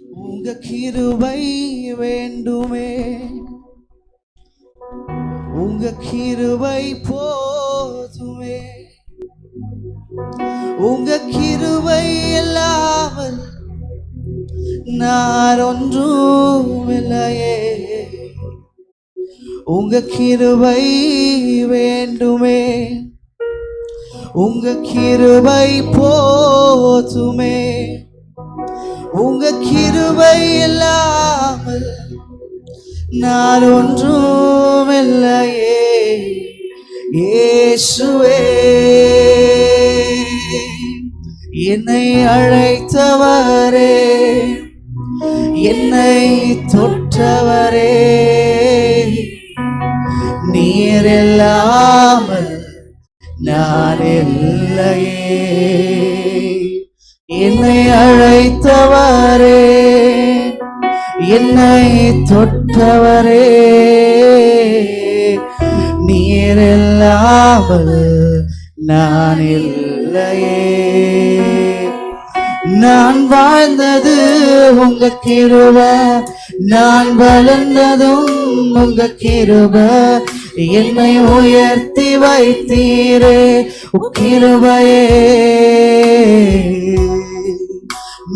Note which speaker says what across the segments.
Speaker 1: உங்க கிருபை வேண்டுமே, உங்க கிருபை போதுமே, உங்க கிருபை இல்லாமல் நான் ஒன்றும் இல்லையே. உங்க கிருபை வேண்டுமே, உங்க கிருபை போதுமே, உங்க கிருபை இல்லாமல் நான் ஒன்றும் இல்லையே. இயேசுவே, என்னை அழைத்தவரே, என்னை தொட்டவரே, நீர் இல்லாமல் நான் இல்லையே. என்னை அழைத்தவரே, என்னை தொட்டவரே, நீர் இல்லாமல் நான் இல்லையே. நான் வாழ்ந்தது உங்க கிருபை, நான் வளர்ந்ததும் உங்க கிருபை, என்னை உயர்த்தி வைத்தீரே கிருபையே.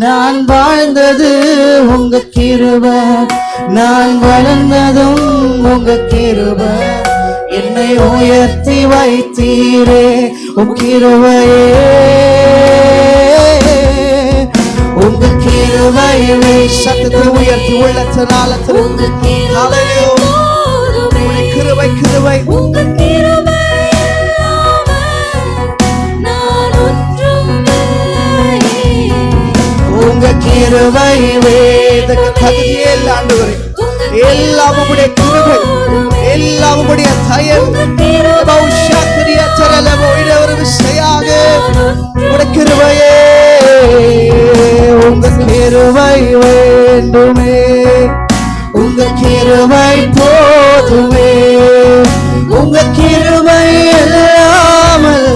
Speaker 1: நான் வாழ்ந்தது உங்க கிருபை, நான் வளர்ந்ததும் உங்க கிருபை, என்னை உயர்த்தி வைத்தீரே கிருபையே. உங்க கிருபையை சத்தத்தை உயர்த்தி உள்ளத்தினால கிருபை கிருபை உங்க கிருபை வேதக தகுதியே ஆண்டவரே, எல்லாம் உம்முடைய கிருபை, எல்லாம் உம்முடைய தயவு. ஒரு விஷயாக உம்முடைய கிருபையே, உங்க கிருபை வேண்டுமே, உங்க கிருபை போதுமே, உங்க கிருபை இல்லாமல்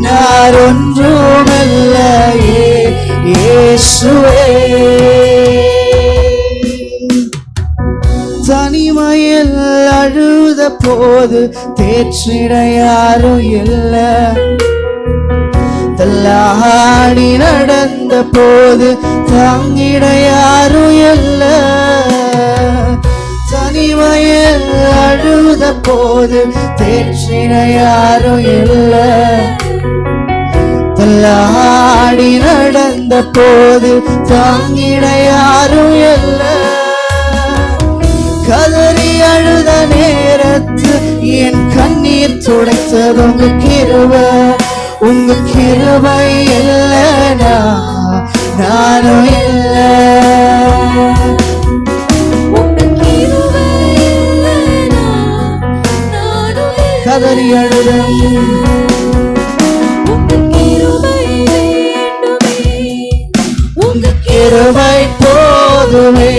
Speaker 1: நான் ஒன்றும் இல்லையே. இயேசுவே, தனிமையில் அழுத போது தேற்றிட யாரும் இல்லை, தள்ளாடி நடந்த போது தாங்கிட யாரும் இல்லை, தனிமையில் அழுத போது தேற்றிட யாரும் இல்லை, தள்ளாடி நடந்த போது தாங்கிட யாரும் இல்லை. கதறி அழுத நேரத்து என் கண்ணீர் துடைத்தது உங்க கிருபை, உங்க கிருபை இல்லைனா நானும் இல்லை. கதறி அழுத உங்க கிருபை போதுமே,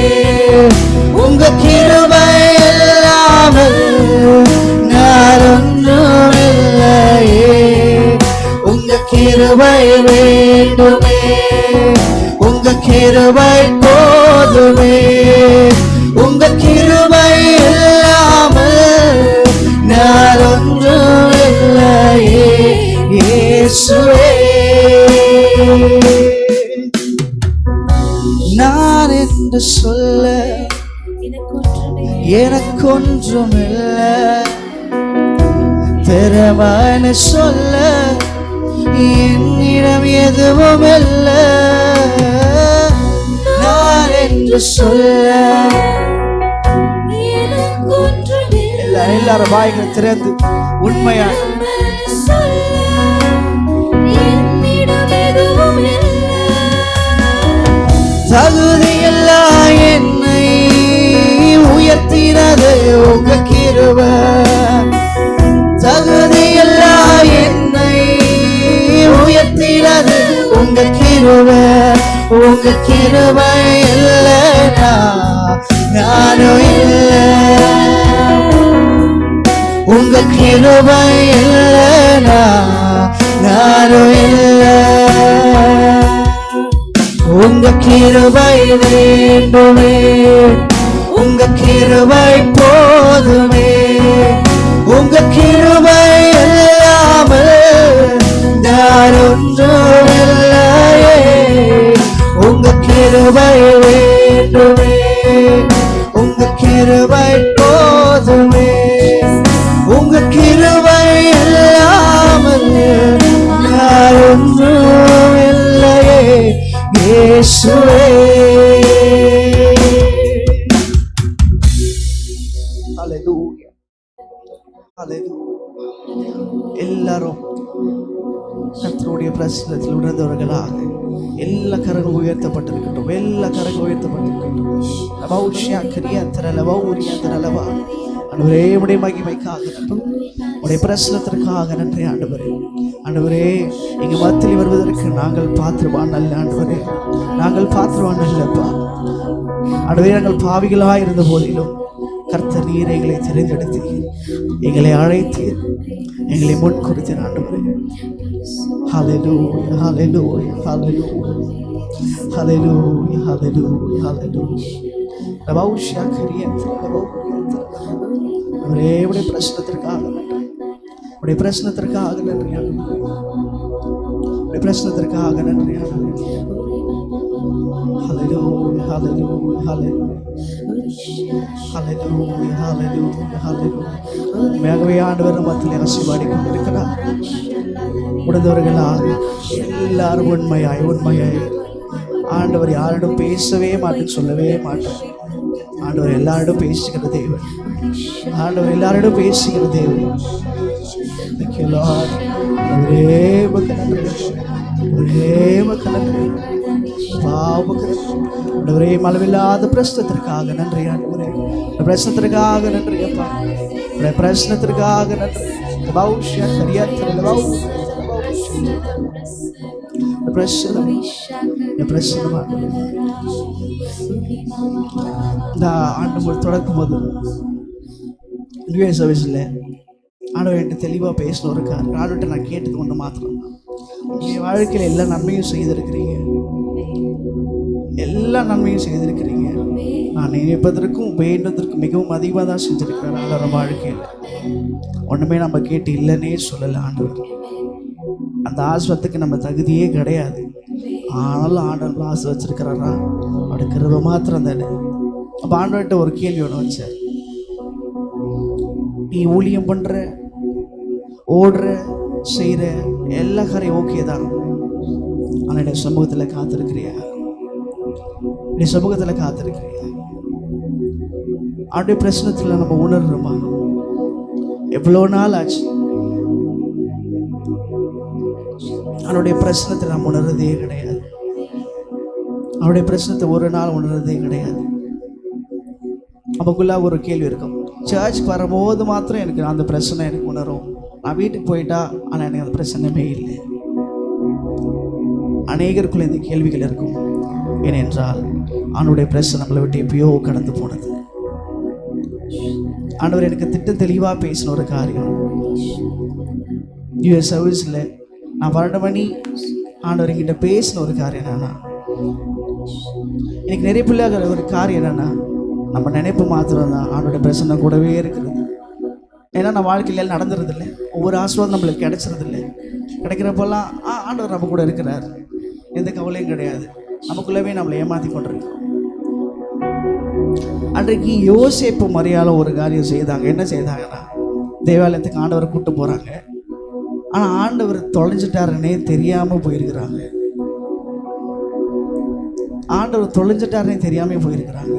Speaker 1: உங்க கிருபை இல்லாமல் நான் ஒன்றும் இல்லையே. உங்க கிருபை வேண்டுமே, உங்க கிருபை போதுமே, உங்க கிருபை இல்லாமல் நான் ஒன்றும் இல்லையே. இயேசுவே, நான் என்று சொல்ல எனக்கொன்றும் இல்லை, திறமான சொல்ல என்னிடம் எதுவும் இல்லை. நான் என்று சொல்ல எல்லாரும் வாய்கள் திறந்து உண்மையான தகுதியெல்லாம் என்னை உயர்த்தினது உங்க கிருபை, தகுதியெல்லாம் என்னை உயர்த்தினது உங்க கிருபை, உங்க கிருபை இல்லைனா நானும் இல்லை, உங்க கிருபை இல்லைனா நானும் இல்லை. உங்க கிருபை வேண்டுமே, உங்க கிருபை போதுமே, உங்க கிருபை இல்லாமல் நான் ஒன்றும் இல்லையே. உங்க கிருபை வேண்டுமே, உங்க கிருபை போதுமே, உங்க கிருபை இல்லாமல் நான் ஒன்றும் இல்லையே இயேசுவே. ஹல்லேலூயா, ஹல்லேலூயா. எல்லாரும் கர்த்தருடைய பிரசன்னத்தில் உணர்ந்தவர்களாக எல்லா கரங்கள் உயர்த்தப்பட்டிருக்கட்டும், எல்லா கரங்கள் உயர்த்தப்பட்டிருக்கட்டும். ஆண்டவரே உடைய மகிமைக்காக உடைய பிரசனத்திற்காக நன்றி ஆண்டவரே. ஆண்டவரே எங்க மத்தியில் வருவதற்கு நாங்கள் பாத்திரவான் அல்ல ஆண்டவரே, நாங்கள் பாத்திரவான் அல்லப்பா ஆண்டவரே. நாங்கள் பாவிகளாய் இருந்த போதிலும் கர்த்தர் நீர் எங்களை தெரிந்தெடுத்து எங்களை அழைத்து எங்களை முன்குறித்து ஆண்டவரே. ஹல்லேலூயா, ஹல்லேலூயா, ஹல்லேலூயா, ஹல்லேலூயா, ஹல்லேலூயா, ஹல்லேலூயா. ரபௌஷா கரியத் அவரே உடைய பிரசனத்திற்காக நன்றி, உடைய பிரசனத்திற்காக நன்றி, உடைய பிரசனத்திற்காக நன்றி. ஹல்லேலூயா, ஹல்லேலூயா, ஹல்லேலூயா, ஹல்லேலூயா, ஹல்லேலூயா, ஹல்லேலூயா. உண்மையாகவே ஆண்டவர் மத்தியிலே ஆசீர்வாடி கொண்டிருக்கிறார். உணர்ந்தவர்களாக எல்லாரும் உண்மையாய் உண்மையாய் ஆண்டவர் யாரிடம் பேசவே மாட்டேன்னு சொல்லவே மாட்டார். ஆண்டவர் எல்லாரிடம் பேசுகிற தேவன், ஆண்டவர் எல்லாரிடம் பேசுகிற தேவன். ஒரே மக்கள் ஆண்டவரே அளவில்லாத பிரச்சனத்திற்காக நன்றி ஆண்டவரே, பிரச்சனத்திற்காக நன்றி அப்பா, பிரச்சனத்திற்காக நன்றி. இந்த ஆண்டு தொடக்கும் போது சர்வீஸ்ல ஆண்டவர் என்கிட்ட தெளிவாக பேசணும் இருக்கார். ஆண்டவர்கிட்ட நான் கேட்டது ஒன்று மாத்திரம் தான், என் வாழ்க்கையில் எல்லா நன்மையும் செய்திருக்கிறீங்க, எல்லா நன்மையும் செய்திருக்கிறீங்க. நான் நினைப்பதற்கும் வேண்டதற்கும் மிகவும் அதிகமாக தான் செஞ்சிருக்கிறேன் ஆண்டவர் வாழ்க்கையில். ஒன்றுமே நம்ம கேட்டு இல்லைன்னே சொல்லலை ஆண்டவர். அந்த ஆசிரத்துக்கு நம்ம தகுதியே கிடையாது, ஆனாலும் ஆண்டவர் ஆசை வச்சிருக்கிறாரா அப்படி கிருபை மாத்திரம் தானே. அப்போ ஆண்டவர்கிட்ட ஒரு கேள்வி ஒன்று வச்சார், நீ ஊழியம் பண்ணுற ஓடுற செய்கிற எல்லா காரியம் ஓகே தான், ஆனால் என்னுடைய சமூகத்தில் காத்திருக்கிறியா, என்னுடைய சமூகத்தில் காத்திருக்கிறியா? அவருடைய பிரச்சனத்தில் நம்ம உணர்றோமா? எவ்வளோ நாள் ஆச்சு அவனுடைய பிரச்சனத்தை நாம் உணர்றதே கிடையாது, அவனுடைய பிரச்சனத்தை ஒரு நாள் உணர்றதே கிடையாது. நமக்குள்ள ஒரு கேள்வி இருக்கும், சர்ச்சுக்கு வரும்போது மாத்திரம் எனக்கு அந்த பிரச்சனை எனக்கு உணரும், நான் வீட்டுக்கு போயிட்டா ஆனால் எனக்கு அந்த பிரச்சனையுமே இல்லை. அநேகருக்குள்ள இந்த கேள்விகள் இருக்கும். ஏனென்றால் அவனுடைய பிரச்சனை நம்மளை விட்டு எப்பயோ கடந்து போனது. ஆண்டவர் எனக்கு திட்டம் தெளிவாக பேசின ஒரு காரியம், யூஎஸ் சர்வீஸில் நான் 12 மணி ஆண்டவர் என்கிட்ட பேசின ஒரு காரியம் என்னன்னா, எனக்கு நிறைய பிள்ளைகிற ஒரு காரியம் என்னென்னா, நம்ம நினைப்பு மாத்திரம் தான் ஆண்டோட பிரச்சனை கூடவே இருக்கிறது. ஏன்னா நான் வாழ்க்கையில் நடந்துறதில்லை, ஒவ்வொரு ஆசீர்வாதம் நம்மளுக்கு கிடைச்சிறதில்லை. கிடைக்கிறப்பெல்லாம் ஆண்டவர் நம்ம கூட இருக்கிறார், எந்த கவலையும் கிடையாது. நமக்குள்ளவே நம்மளை ஏமாற்றி கொண்டிருக்கிறோம். அன்றைக்கு யோசேப்பு மரியாதை ஒரு காரியம் செய்தாங்க. என்ன செய்தாங்கன்னா, தேவாலயத்துக்கு ஆண்டவரை கூப்பிட்டு போகிறாங்க, ஆனால் ஆண்டவர் தொலைஞ்சிட்டாருன்னே தெரியாமல் போயிருக்கிறாங்க. ஆண்டவர் தொலைஞ்சிட்டாருன்னே தெரியாமல் போயிருக்கிறாங்க.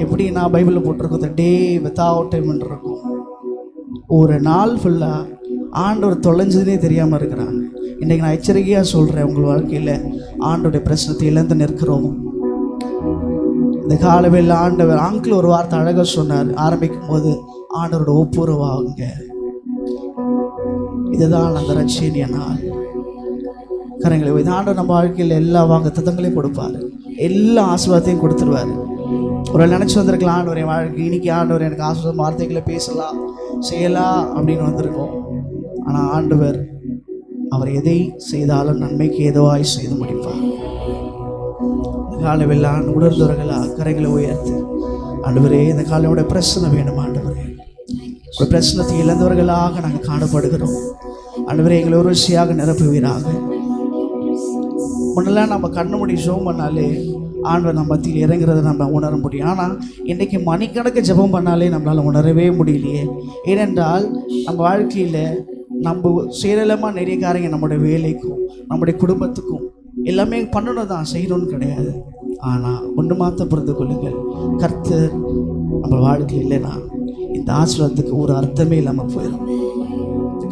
Speaker 1: எப்படி நான் பைபிளில் போட்டிருக்கோம், த டே வித்தவுட் டைம் இருக்கும். ஒரு நாள் ஃபுல்லாக ஆண்டவர் தொலைஞ்சதுனே தெரியாமல் இருக்கிறாங்க. இன்றைக்கி நான் எச்சரிக்கையாக சொல்கிறேன், உங்கள் வாழ்க்கையில் ஆண்டோடைய பிரச்சனத்தை இழந்து நிற்கிறோம். இந்த காலவில் ஆண்டவர் ஆங்கிள் ஒரு வார்த்தை அழகாக சொன்னார் ஆரம்பிக்கும் போது, ஆண்டவரோட ஒப்புரவாகுங்க, இதுதான் அந்த ரட்சணிய நாள். கரங்களை இந்த ஆண்டவர் நம்ம வாழ்க்கையில் எல்லா வாக்குத்தத்தங்களையும் கொடுப்பார், எல்லா ஆசீர்வாதத்தையும் கொடுத்துருவார். ஒரு நினச்சி வந்திருக்கலாம், ஆண்டவர் என் வாழ்க்கை இன்னைக்கு ஆண்டவர் எனக்கு ஆசீர்வாதம் வார்த்தைகளை பேசலாம் செய்யலாம் அப்படின்னு வந்திருக்கோம். ஆனால் ஆண்டவர் அவர் எதை செய்தாலும் நன்மைக்கு ஏதோவாய் செய்து முடிப்பார். காலையில் உணர்ந்தவர்களா கரைகளை உயர்த்து ஆண்டவரே, இந்த காலையோட பிரச்சனை வேணும் ஆண்டவரே. ஒரு பிரச்சனத்தை இழந்தவர்களாக நாங்கள் காணப்படுகிறோம் ஆண்டவரே. எங்களை ஒரு ருசியாக நிரப்புவீராக. முன்னெல்லாம் நம்ம கண்ணு மூடி ஜெபம் பண்ணாலே ஆண்டவர் நம்ம மத்தியில் இறங்குறதை நம்ம உணர முடியும். ஆனால் இன்றைக்கி மணிக்கணக்கு ஜெபம் பண்ணாலே நம்மளால் உணரவே முடியலையே. ஏனென்றால் நம்ம வாழ்க்கையில் நம்ம சேரலமாக நிறைய காரியங்கள் நம்முடைய வேலைக்கும் நம்முடைய குடும்பத்துக்கும் எல்லாமே பண்ணணும் தான், செய்யணும்னு கிடையாது. ஆனால் ஒன்று மாற்ற புரிந்து கொள்ளுங்கள், கர்த்தர் நம்ம வாழ்க்கை இல்லைன்னா இந்த ஆசீர்வாதத்துக்கு ஒரு அர்த்தமே இல்லாமல் போயிடும்.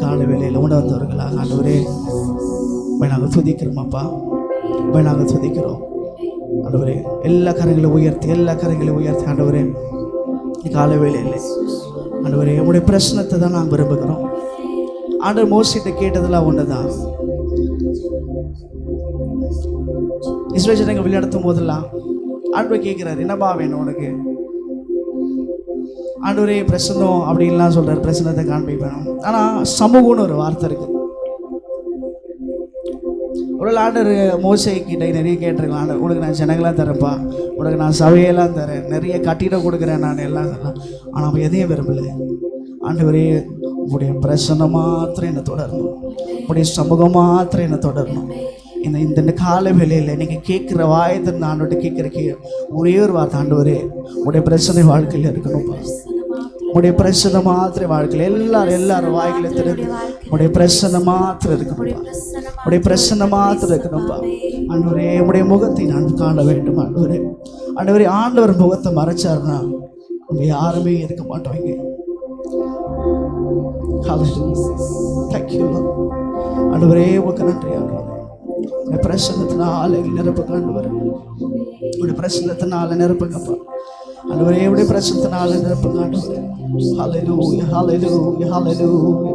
Speaker 1: காலை வேளையில் உணர்ந்தவர்களாக ஆண்டவரே நாங்கள் துதிக்கிறோம் அப்பா, நாங்கள் துதிக்கிறோம் ஆண்டவரே. எல்லா கரங்களையும் உயர்த்தி ஆண்டவரே காலை வேளையில் ஆண்டவரே உங்களுடைய பிரச்சனத்தை தான் நாங்கள் விரும்புகிறோம். ஆண்டவர் மோசேட்ட கேட்டதெல்லாம் ஒன்று தான். இஸ்ரவேல் ஜனங்கள் வழிநடத்தும் போதெல்லாம் ஆண்டவர் கேட்குறாரு, என்னப்பா வேணும் உனக்கு? ஆண்டவரே பிரசன்னம் அப்படின்லாம் சொல்கிறார், பிரசன்னத்தை காண்பிப்பேன். ஆனால் சமூகம்னு ஒரு வார்த்தை இருக்குது. ஒரு ஆண்டவர் மோசே கிட்ட நிறைய கேட்டிருக்கலாம், ஆண்டவர் உனக்கு நான் ஜனங்களாம் தரேன்ப்பா, உனக்கு நான் சபையெல்லாம் தரேன், நிறைய கட்டிடம் கொடுக்குறேன் நான் எல்லாம் தரேன். ஆனால் அவன் எதையும் விரும்பலை. ஆண்டவரே உங்களுடைய பிரசன்னம் மாத்திரம் என்னை தொடரணும், உங்களுடைய சமூகம் மாத்திரம் என்னை தொடரணும். இந்த கால வேளையில் நீங்கள் கேட்குற வாயத்தின் ஆண்டோட கேட்குற ஒரே ஒரு வார்த்தை, ஆண்டவரே உங்களுடைய பிரச்சனை வாழ்க்கையில் இருக்கணும்ப்பா, உங்களுடைய பிரச்சனை மாத்திரை வாழ்க்கையில் எல்லாரும் வாய்களை திறந்து உங்களுடைய பிரச்சனை மாத்திரம் இருக்கணும்ப்பா, உங்களுடைய பிரச்சனை மாத்திரம் இருக்கணும்ப்பா. ஆண்டவரே உங்களுடைய முகத்தை நான் காண வேண்டும் ஆண்டவரே. ஆண்டவரே ஆண்டவர் முகத்தை மறைச்சாருன்னா அவங்க யாருமே இருக்க மாட்டோங்க. ஆண்டவரே உனக்கு நன்றி ஆண்டவரே. உடைய பிரசன்னத்தினால நிரப்புங்க ஆண்டவரே, உடைய பிரசன்னத்தினால நிரப்புங்கப்பா ஆண்டவரே, உடைய பிரசன்னத்தினால நிரப்புங்க ஆண்டவரே. ஹல்லேலூயா ஹல்லேலூயா ஹல்லேலூயா.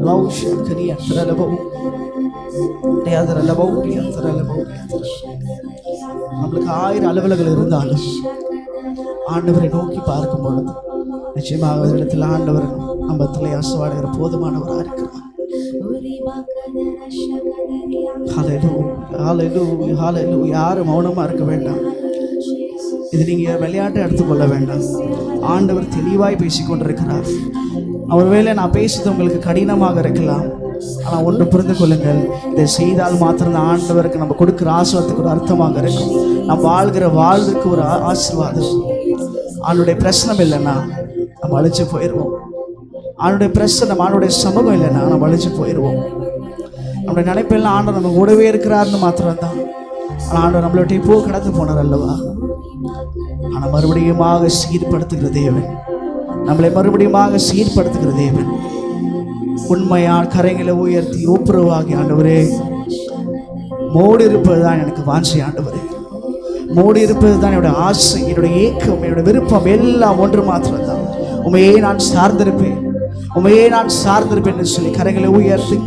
Speaker 1: லௌஷக்கனியா தரலபோ தேதரலபோ தேதரலபோ. நம்மளுக்கு 1000 அலுவலர்கள் இருந்தாலும் ஆண்டவரை நோக்கி பார்க்கும் பொழுது நிச்சயமாக இடத்துல ஆண்டவர் நம்ம தலை ஆசீர்வாதகிற போதுமானவராக இருக்கிறார். ஹல்லேலூயா ஹல்லேலூயா. யாரும் மௌனமாக இருக்க வேண்டாம். இது நீங்கள் விளையாட்டை எடுத்துக்கொள்ள வேண்டாம். ஆண்டவர் தெளிவாய் பேசிக்கொண்டிருக்கிறார். அவர் வேலை நான் பேசுறது உங்களுக்கு கடினமாக இருக்கலாம், ஆனால் ஒன்று புரிந்து கொள்ளுங்கள், இதை செய்தால் மாத்திரம் ஆண்டவருக்கு நம்ம கொடுக்குற ஆசீர்வாதத்துக்கு ஒரு அர்த்தமாக இருக்கும். நம்ம வாழ்கிற வாழ்வுக்கு ஒரு ஆசீர்வாதம். ஆளுடைய பிரச்சனை இல்லைன்னா நம்ம அழிச்சு போயிடுவோம். ஆளுடைய பிரச்சனை ஆளுடைய சமூகம் இல்லைன்னா நம்ம அழிச்சு போயிடுவோம். நம்மளுடைய நினைப்பெல்லாம் ஆண்டவர் நம்ம கூடவே இருக்கிறாருன்னு மாத்திரம்தான். ஆனால் ஆண்டவர் நம்மளுடைய பூ கடந்து போனார் அல்லவா. ஆனால் மறுபடியுமாக சீர்படுத்துகிற தேவன், நம்மளை மறுபடியுமாக சீர்படுத்துகிற தேவன். உண்மையால் கரைகளை உயர்த்தி ஒப்புரவாகி ஆண்டவரே மோடி இருப்பது தான் எனக்கு வாஞ்சை ஆண்டவரே, மோடி இருப்பது தான் என்னுடைய ஆசை, என்னுடைய ஏக்கம், என்னுடைய விருப்பம் எல்லாம் ஒன்று மாத்திரம்தான். உண்மையே நான் சார்ந்திருப்பேன், உண்மையே நான் சார்ந்திருப்பேன் என்று சொல்லி கரைகளை உயர்த்தி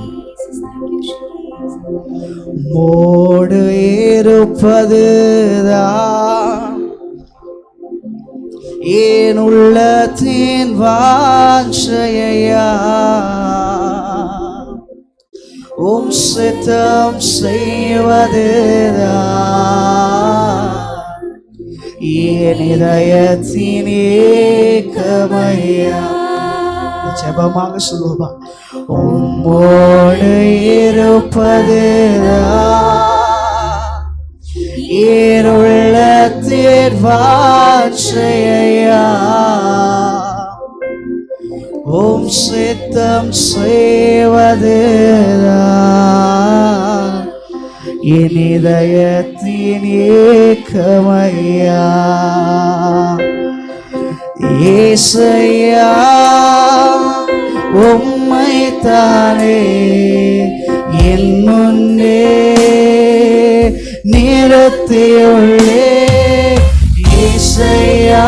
Speaker 1: மோடு இருப்பதுதான் ஏன் உள்ளத்தின் வாஞ்சையா, சித்தம் செய்வதுதான் என் இதயத்தின் ஏக்கமையா. ஜெபமாக சொல்லுவா, உம்மோடு இருப்பதுதான் என் உள்ளத்தின் வாஞ்சையா, சித்தம் செய்வதுதான் என் இதயத்தின் ஏக்கமையா. ஏசையா உம்மைத்தானே என் முன்னே நிறுத்தியுள்ளே. ஏசையா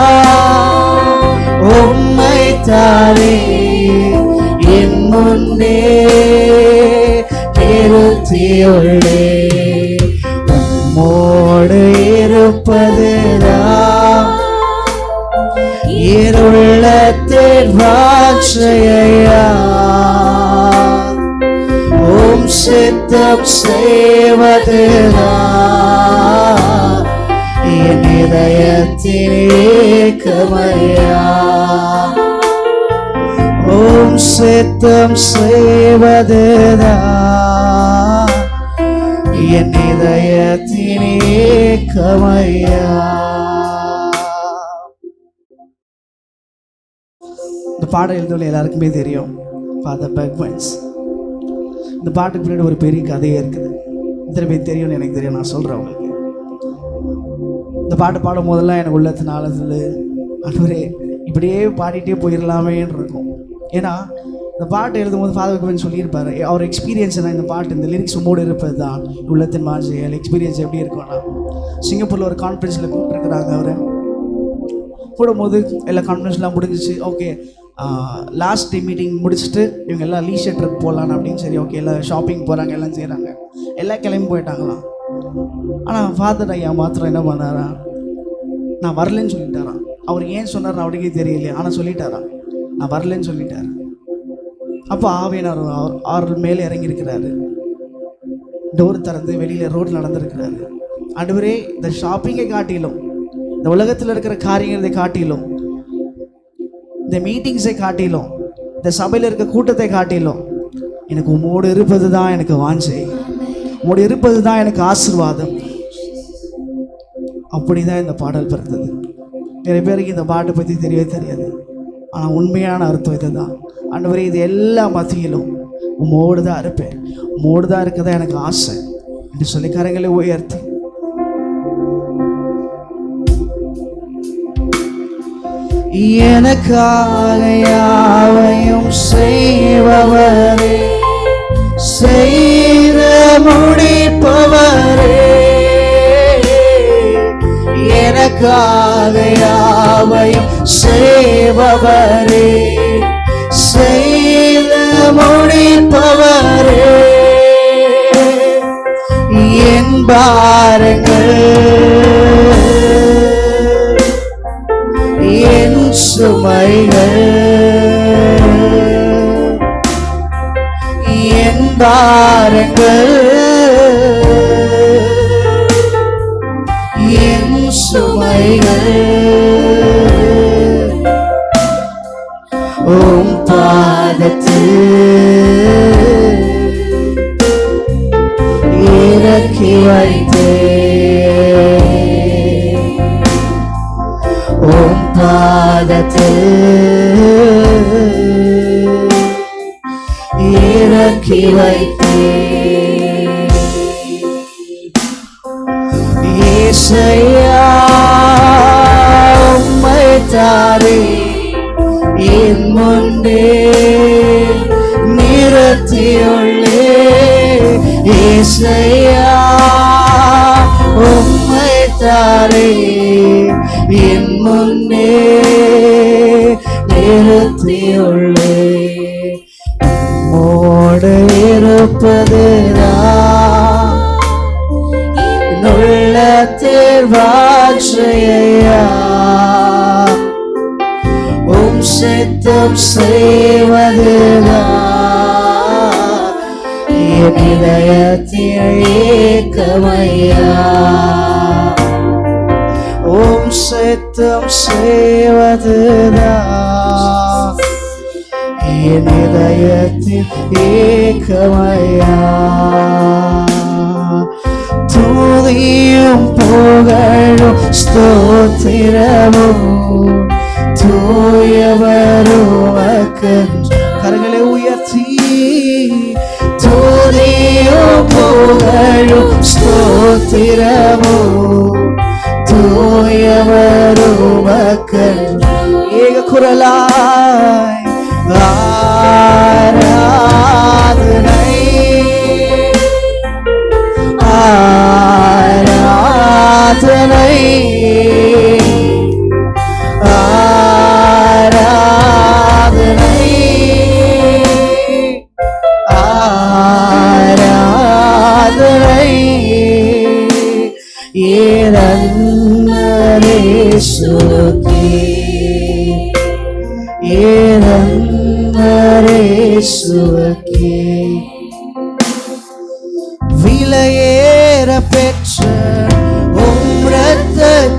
Speaker 1: உம்மைத்தானே என் முன்னே நிறுத்தியுள்ளே. உம்மோடு இருப்பதுதான் இருளத்தின் வாஞ்சையா, சித்தம் செய்வதுதான் என் இதயத்தின் ஏக்கமையா. ஓம் சித்தம் செய்வதுதான் என் இதயத்தின் ஏக்கமையா. இந்த பாடம் எழுதுள்ள எல்லாருக்குமே தெரியும், ஃபாதர் பெர்க்மன்ஸ். இந்த பாட்டுக்கு பின்னாடி ஒரு பெரிய கதையே இருக்குது. இத்தனை பேர் தெரியும்னு எனக்கு தெரியும், நான் சொல்கிறேன் உங்களுக்கு. இந்த பாட்டு பாடும் போதெல்லாம் எனக்கு உள்ளத்தின் ஆழத்தில் அன்றுவரே இப்படியே பாடிட்டே போயிடலாமேன்னு இருக்கும். ஏன்னா இந்த பாட்டு எழுதும்போது ஃபாதர் பெர்க்மன்ஸ் சொல்லியிருப்பார், அவர் எக்ஸ்பீரியன்ஸ் என்ன, இந்த பாட்டு இந்த லிரிக்ஸ் மூடு இருப்பது தான் உள்ளத்தின் மாஜையல். எக்ஸ்பீரியன்ஸ் எப்படி இருக்கும்னா, சிங்கப்பூரில் ஒரு கான்ஃபரன்ஸில் கூப்பிட்டுருக்குறாங்க. அவர் போடும்போது எல்லா கான்ஃபரன்ஸ்லாம் முடிஞ்சிச்சு. ஓகே, லாஸ்ட் டே மீட்டிங் முடிச்சுட்டு இவங்க எல்லாம் லீஷர் ட்ரிப் போகலான்னு அப்படின்னு. சரி, ஓகே, எல்லாம் ஷாப்பிங் போகிறாங்க, எல்லாம் செய்கிறாங்க, எல்லாம் கிளம்பி போயிட்டாங்களாம். ஆனால் ஃபாதர் ஐயா மாத்திரம் என்ன பண்ணாரா, நான் வரலன்னு சொல்லிட்டாரான். அவர் ஏன் சொன்னார் அவருக்கே தெரியலையே, ஆனால் சொல்லிட்டாரான், நான் வரலன்னு சொல்லிட்டார். அப்போ ஆவியானவர் ஆறு மேலே இறங்கியிருக்கிறாரு, டோர் திறந்து வெளியில் ரோட்டில் நடந்திருக்கிறாரு. ஆண்டவரே, இந்த ஷாப்பிங்கை காட்டிலும், இந்த உலகத்தில் இருக்கிற காரியங்களை காட்டிலும், இந்த மீட்டிங்ஸை காட்டிலும், இந்த சபையில் இருக்க கூட்டத்தை காட்டிலும் எனக்கு உம்மோடு இருப்பது தான் எனக்கு வாஞ்சை, உம்மோடு இருப்பது தான் எனக்கு ஆசீர்வாதம். அப்படி தான் இந்த பாடல் பிறந்தது. நிறைய பேருக்கு இந்த பாட்டை பற்றி தெரியவே தெரியாது, ஆனால் உண்மையான அர்த்தம் இது தான். ஆண்டவரே, இது எல்லா மத்தியிலும் உம்மோடு தான் இருப்பேன், உம்மோடு தான் இருக்கதான் எனக்கு ஆசை என்று சொல்லி கரங்களை உயர்த்தி எனக்காக யாவையும் செய்பவரே, செய்த முடிப்பவரே, எனக்காக யாவையும் செய்பவரே, செய்த முடிப்பவரே, என் பாரங்கள் என் சுமைகள் என் பாரங்கள் என் சுமைகள் உம் பாதத்தில் இறக்கி வைத்தேன், உம் பாதத்தில் இறக்கி வைத்தேன். இயேசையா, உம்மை தாரே என் முன்னே நிறுத்தியுள்ளே. இயேசையா, உம்மை தாரே என் முன்னே நிறுத்தியுள்ளே. உம்மோடு இருப்பதுதான் உள்ளத்தில் வாஞ்சையா, உம் சித்தம் செய்வதுதான் என் இதயத்தின் ஏக்கமையா. உம் சித்தம் செய்வதுதான் என் இதயத்தின் ஏக்கமையா. துதியும் புகழும் ஸ்தோத்திரமும் தூயவருமக்கென்று. கரங்களை உயர்த்தி துதியும் புகழும் ஸ்தோத்திரமும் தூயவருமக்கென்று. ஏக குரலாய் ஆராதனை ஆராதனை ஆராதனை ஆராதனை ஏரன்னரேசுக்கே ஏரன்னரேசுக்கே. விலையேற பெற்ற உம் இரத்தத்தினால்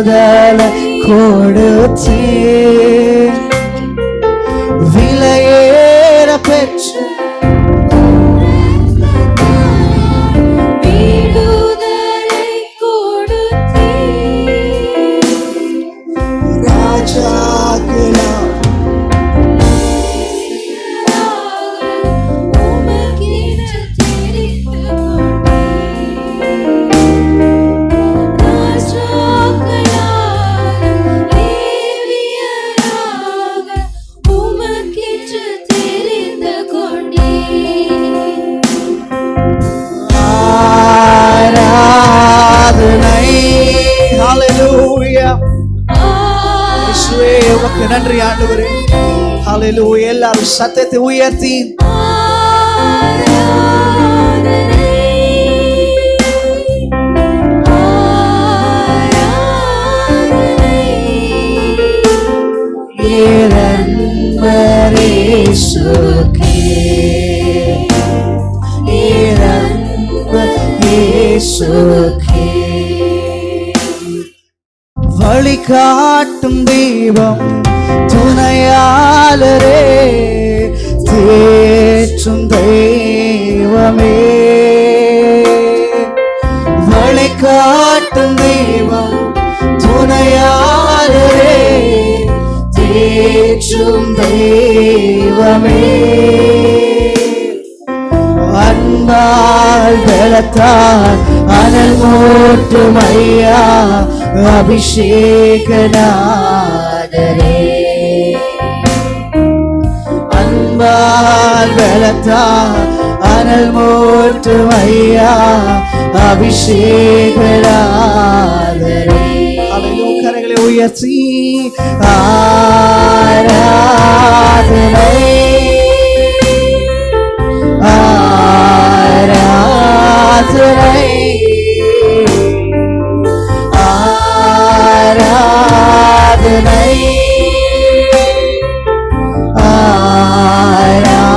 Speaker 1: விடுதலை கொடுத்தே விலையேற பெற்ற
Speaker 2: விடுதலை கொடுத்தே
Speaker 1: ராஜாக்களா உமக்கு நன்றி ஆண்டவரே. ஹல்லேலூயா. எல்லாரும் சத்தத்தை உயர்த்தி வழி காட்டும் தெய்வம் துணையாளரே தேற்றும் தெய்வமே வழி காட்டும் தெய்வம் துணையாளரே தேற்றும் தெய்வமே அன்பால் பலத்தால் அனல் மூட்டும் ஐயா அபிஷேகநாதரே அன்பால் பலத்தால் அனல் மூட்டும் ஐயா அபிஷேகநாதரே. ஹல்லேலூயா. கரங்களை உயர்த்தி ஆராதனை ஆராதனை ஆராதனை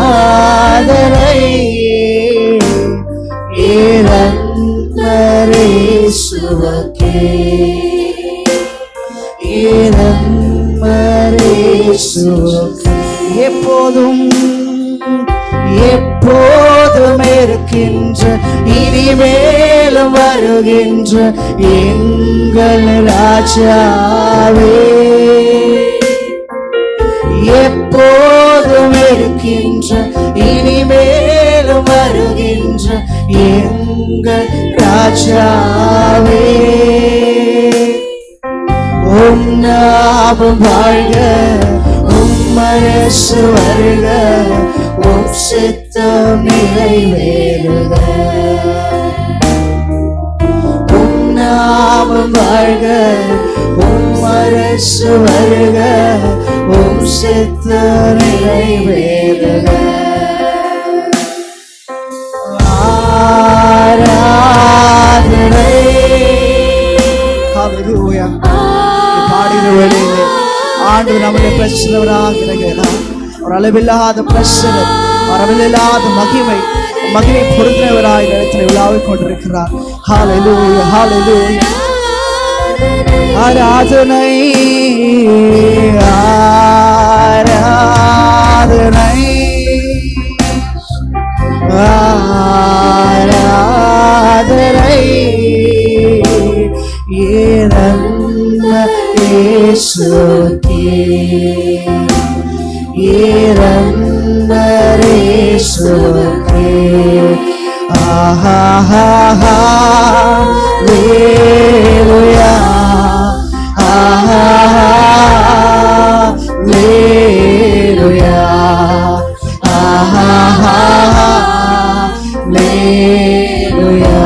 Speaker 1: ஆராதனை இரண்மரேசுவக்கே இரண்மரேசுவக்கே எப்போதும் எப்போதும் இருக்கின்ற இனிமேலும் வருகின்ற எங்கள் ராஜாவே எப்போதும் இருக்கின்ற இனிமேலும் வருகின்ற எங்கள் ராஜாவே உம் நாமம் வாழ்க உம் அரசு வருக உம் சித்தம் நிறைவேறுக உம் நாமம் வாழ்க உம் அரசு வருக உம் சித்தம் நிறைவேறுக ஆராதனை. ஹல்லேலூயா. பாடின வேளையிலே ஆண்டவர் நம்முடைய பிரச்சனைவராக இருக்கிறார். ஒரு அளவில்லாத பிரச்சனை அளவில்லாத மகிமை பொருந்தினவராய் இடத்தில் விழாவிக் கொண்டிருக்கிறார். ஹல்லேலூயா. ஹல்லேலூயா. ஆராதனை ஆராதனை ஆராதனை இரண்மரேசுவக்கே இரண்மரேசுவக்கே ஹல்லேலூயா ஹல்லேலூயா ஹல்லேலூயா ஹல்லேலூயா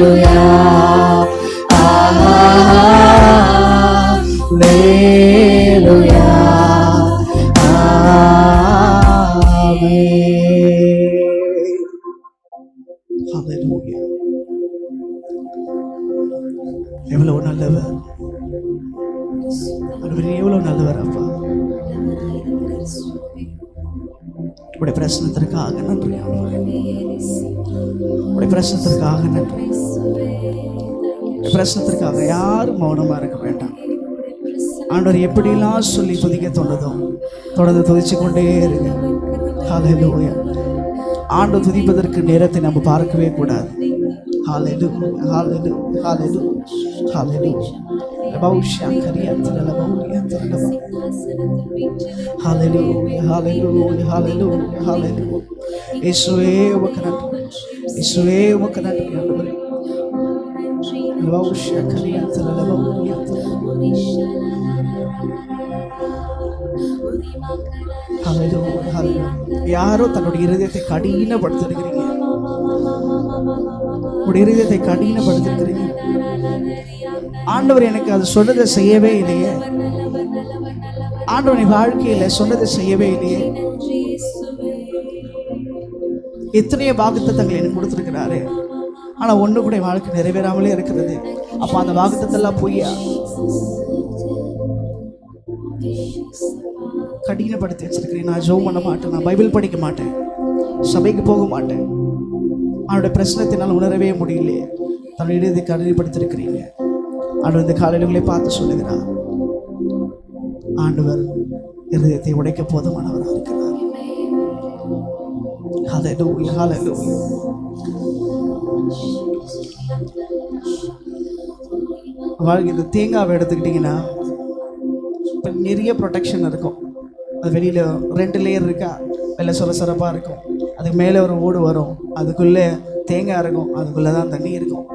Speaker 1: ஹல்லேலூயா ஹல்லேலூயா ஹல்லேலூயா. எவ்வளவு நல்லவர் ஆண்டவரே, எவ்வளவு நல்லவர் அப்பா. உடைய பிரசனத்திற்காக நன்றி ஆண்டவரே. உடைய பிரசனத்திற்காக நன்றி. பிரசனத்திற்காக யாரும் மௌனமா இருக்க வேண்டாம். ஆண்டவர் எப்படிலாம் சொல்லி துதிக்க தோணுதோ தொடர்ந்து துதிச்சு கொண்டே இருங்க. ஹல்லேலூயா. ஆண்டவர் துதிப்பதற்கு நேரத்தை நம்ம பார்க்கவே கூடாது. ஹல்லேலூயா, ஹல்லேலூயா, ஹல்லேலூயா, ஹல்லேலூயா. பௌஷ்யா கரியத்துல லபௌரியா தரலப. ஹல்லேலூயா, ஹல்லேலூயா, ஹல்லேலூயா, ஹல்லேலூயா. இயேசுவே உமக்கு நன்றி. இயேசுவே உமக்கு நன்றி ஆண்டவரே. பௌஷ்யா கரியத்துல லபௌரியா தரலப. ஹல்லேலூயா, ஹல்லேலூயா. யாரோ தன்னுடைய இருதயத்தை கடினப்படுத்திருக்கிறீங்க. உடைய இருதயத்தை கடினப்படுத்திருக்கிறீங்க. ஆண்டவர் எனக்கு அது சொன்னதை செய்யவே இல்லையே, ஆண்டவனை வாழ்க்கையில சொன்னதை செய்யவே இல்லையே. எத்தனையோ வாக்குத்தத்தங்களை எனக்கு கொடுத்திருக்கிறாரு, ஆனா ஒண்ணு கூட வாழ்க்கை நிறைவேறாமலே இருக்கிறது. அப்ப அந்த வாக்குத்தத்தெல்லாம் பொய்யா? கடினப்படுத்தி வச்சிருக்கிறேன். நான் ஜெபம் பண்ண மாட்டேன், நான் பைபிள் படிக்க மாட்டேன், சபைக்கு போக மாட்டேன். அவனுடைய பிரச்சனத்தினால் உணரவே முடியலையே. தன்னுடைய இருதயத்தை கடினப்படுத்திருக்கிறீங்க. ஆண்டவர் இந்த காலையிலே பார்த்து சொல்லுகிறார், ஆண்டவர் இருதயத்தை உடைக்க போதுமானவராக இருக்கிறார். ஹல்லேலூயா, ஹல்லேலூயா. இந்த தேங்காவை எடுத்துக்கிட்டிங்கன்னா இப்போ நிறைய ப்ரொடெக்ஷன் இருக்கும். அது வெளியில் 2 லேயர் இருக்கா, வெளில சொரசொரப்பாக இருக்கும், அதுக்கு மேலே ஒரு ஓடு வரும், அதுக்குள்ளே தேங்காய் இருக்கும், அதுக்குள்ளே தான் தண்ணி இருக்கும்.